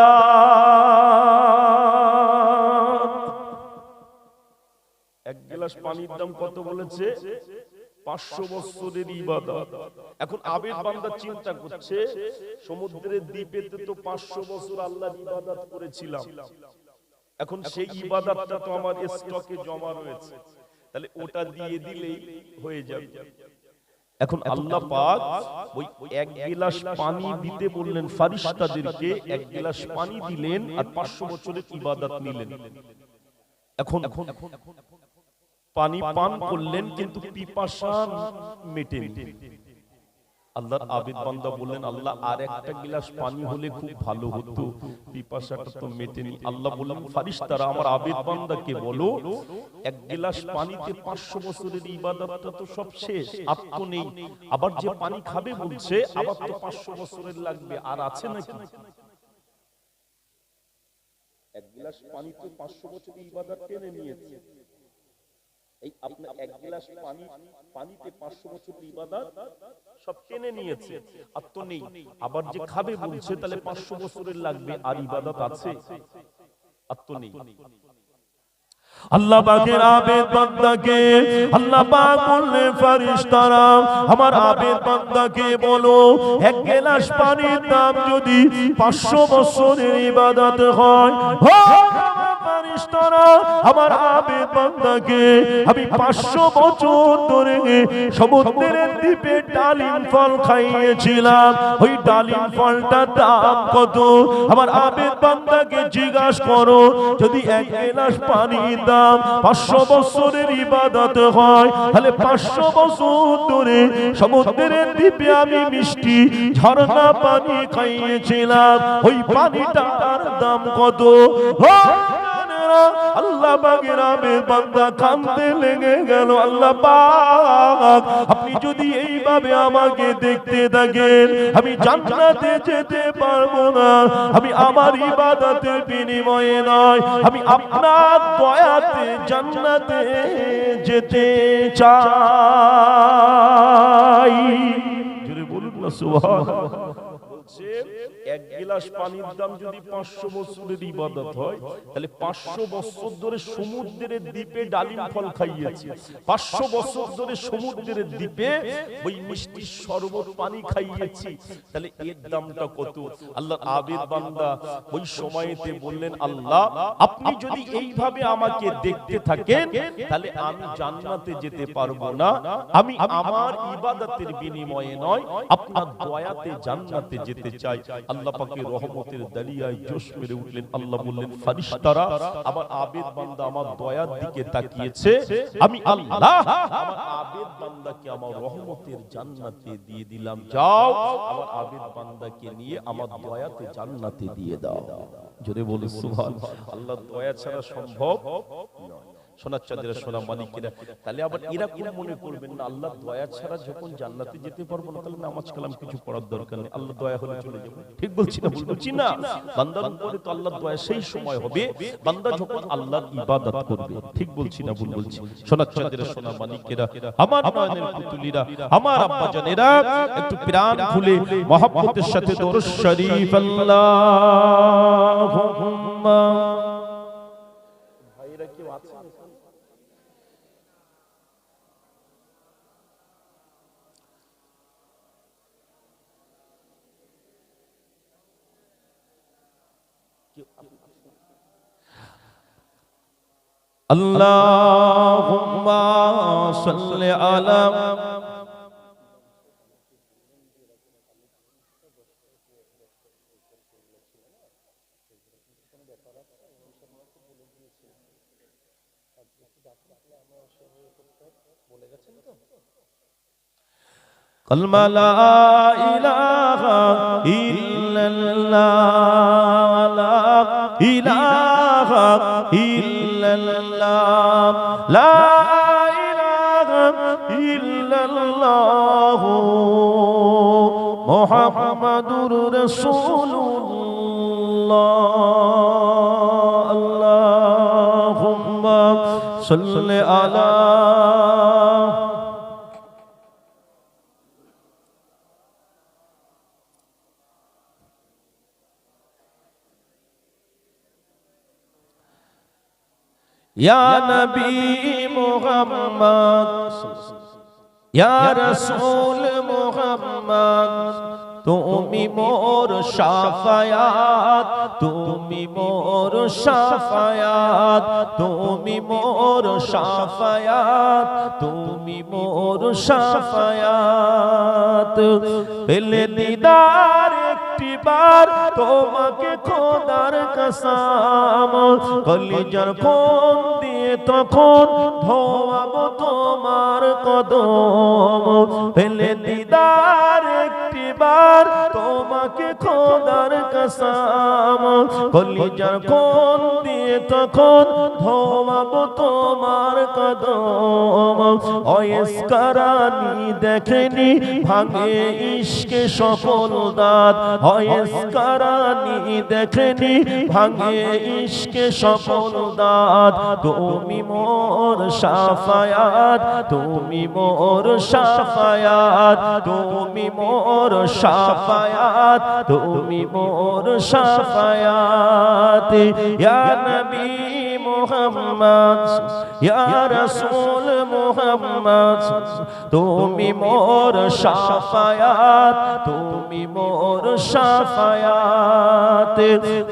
এক গ্লাস পানির দাম কত বলেছে? 500 বছরের ইবাদত। এখন আবেদ বান্দা চিন্তা করছে, সমুদ্রের দ্বীপেতে তো 500 বছর আল্লাহর ইবাদত করেছিলাম, এখন সেই ইবাদতটা তো আমার স্টকে জমা রয়েছে, তাহলে ওটা দিয়ে দিলেই হয়ে যাবে। এখন আল্লাহ পাক ওই এক গ্লাস পানি দিতে বললেন ফারিস্তাদেরকে, এক গ্লাস পানি দিলেন আর 500 বছরের ইবাদত নিলেন। এখন পানি পান করলেন কিন্তু পিপাসা মেটেনি। আল্লাহর আবেদ বান্দা বললেন, আল্লাহ আর একটা গ্লাস পানি হলে খুব ভালো হতো, পিপাসাটা তো মেটেনি। আল্লাহ বললেন, ফারিস্তারা, আমার আবেদ বান্দাকে বলো এক গ্লাস পানিতে 500 বছরের ইবাদতটা তো সব শেষ, আর তো নেই, আবার যে পানি খাবে বলছে আবার তো 500 বছরের লাগবে, আর আছে নাকি? এক গ্লাস পানিতে 500 বছরের ইবাদত টেনে নিয়েছে, এই আপনার এক গ্লাস পানিতে 500 বছরের ইবাদত সব টেনে নিয়েছে, আর তো নেই, আবার যে খাবে বলছে তাহলে 500 বছরের লাগবে, আর ইবাদত আছে? আর তো নেই। আল্লাহ পাকের আবেদ বান্দাকে আল্লাহ পাক বললেন, ফারিস্তারা, আমার আবেদ বান্দাকে বলো এক গ্লাস পানির দাম যদি 500 বছরের ইবাদত হয়, ফারিস্তারা, আমার আবেদ বান্দাকে আমি 500 বছর ধরে সমুদ্রের দ্বীপে ডালিম ফল খাইয়েছিলাম, ওই ডালিম ফলটার দাম কত? আমার আবেদ বান্দাকে জিজ্ঞাসা করো, যদি এক গ্লাস পানির দাম 500 বছরের ইবাদত হয়, তাহলে 500 বছর ধরে সমুদ্রের দ্বীপে আমি মিষ্টি ঝর্ণা পানি খাইয়েছিলাম, ওই পানিটার দাম কত? আল্লাহ পাকের আবেদ বান্দা কাঁদতে লেগে গেল, আল্লাহ পাক আপনি যদি এইভাবে আমাকে দেখতে থাকেন, আমি জান্নাতে যেতে পারবো না, আমি আমার ইবাদতের বিনিময়ে নয়, আমি আপনার দয়াতে জান্নাতে যেতে চাই। জোরে বলুন না সুবহানাল্লাহ। এক গ্লাস পানির দাম যদি 500 বছরের ইবাদত হয়, তাহলে 500 বছর ধরে সমুদ্রের দ্বীপে ডালিম ফল খাইয়েছে, 500 বছর ধরে সমুদ্রের দ্বীপে ওই মিষ্টি শরবত পানি খাইয়েছি, তাহলে এর দামটা কত? আল্লাহর আবেদ বান্দা ওই সময়তে বললেন, আল্লাহ আপনি যদি এইভাবে আমাকে দেখতে থাকেন, তাহলে আমি জান্নাতে যেতে পারবো না, আমি আমার ইবাদতের বিনিময়ে নয়, আপনার দয়াতে জান্নাতে যেতে চাই। আল্লাহ পাকের রহমতের দরিয়ায় জোশ মেরে উঠলেন। আল্লাহ বললেন, ফারিস্তারা, আমার আবেদ বান্দা আমার দয়ার দিকে তাকিয়েছে, আমি আল্লাহ আমার আবেদ বান্দাকে আমার রহমতের জান্নাতে দিয়ে দিলাম, যাও আমার আবেদ বান্দাকে নিয়ে আমার দয়াতে জান্নাতে দিয়ে দাও। জোরে বলি সুবহানাল্লাহ। আল্লাহর দয়া ছাড়া সম্ভব নয়। সোনার চাঁদেরা, সোনা মালিকেরা, তাহলে আবার এরকম মনে করবেন না আল্লাহ দয়া ছাড়া যখন জান্নাতে যেতে পারবো না, তাহলে নামাজ কালাম কিছু পড়ার দরকার নেই, আল্লাহ দয়া হলে চলে যাবো। ঠিক বলছি না? বলছি না? বান্দার উপরে তো আল্লাহর দয়া সেই সময় হবে বান্দা যখন আল্লাহর ইবাদত করবে। ঠিক বলছি না? ভুল বলছি? সোনার চাঁদেরা, সোনা মালিকেরা, আমার নয়নের পুতুলিরা, আমার আব্বা জানেরা, একটু প্রাণ খুলে মহব্বতের সাথে দরুদ শরীফ আল্লাহুম্মা। ভাইরা কেউ আছে? আল্লাহুম্মা সাল্লি আলা কলমা লা ইলাহা ইল্লাল্লাহ, লা ইলাহা ইল্লাল্লাহ, লা ইলাহা ইল্লাল্লাহ, মুহাম্মাদুর রাসূলুল্লাহ। আল্লাহুম্মা সাল্লি আলা ইয়া নবী মুহাম্মদ, ইয়া রাসূল মুহাম্মদ, তুমি মোর শাফায়াত, তুমি মোর শাফায়াত, তুমি মোর শাফায়াত, তুমি মোর শাফায়াত। পেলে দিদার একটিবার তোমাকে খোদার কসম, কলিজার কোন দিয়ে তখন ধোয়াবো তোমার কদম। পেলে দিদার একটিবার তোমাকে খোদার কসম, কলিজার কোন দিয়ে তখন ধোয়াবো তোমার কদম। ওয়েস কারানি দেখেনি ভাঙে ইশকে সফল দাঁত, ওয়েস কারানি দেখেনি ভাঙে ইশকে সফল দাঁত। তুমি মোর শাফায়াত, তুমি মোর শাফায়াত, তুমি মোর শাফায়াত, তুমি মোর শাফায়াত। ইয়া নবী মুহাম্মদ, ইয়া রাসূল মুহাম্মদ, তুমি মোর শাফায়াত, তুমি মোর শাফায়াত।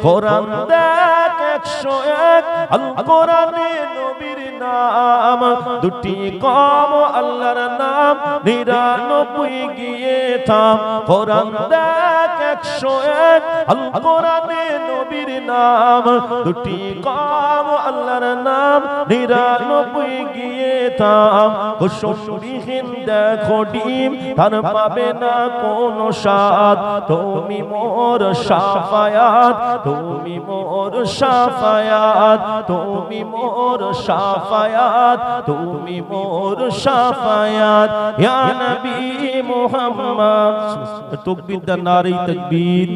কোরআন দেখ 101 আল কোরআনে নবীর নাম, দুটি কম আল্লাহর নাম 99 গিয়ে থাম। কোরআন দেখ 101 আল কোরআনে নবীর নাম, দুটি কম আল্লাহর নাম 99 গিয়ে থাম। কুসুমবিহীন দেখো ডিম তার পাবে না কোনো স্বাদ, তুমি মোর শাফায়াত, তুমি মোর শাফায়াত, তুমি মোর শাফায়াত, তুমি মোর শাফায়াত। ইয়া নবী মুহাম্মদ, তাকবীর, নারে তাকবীর।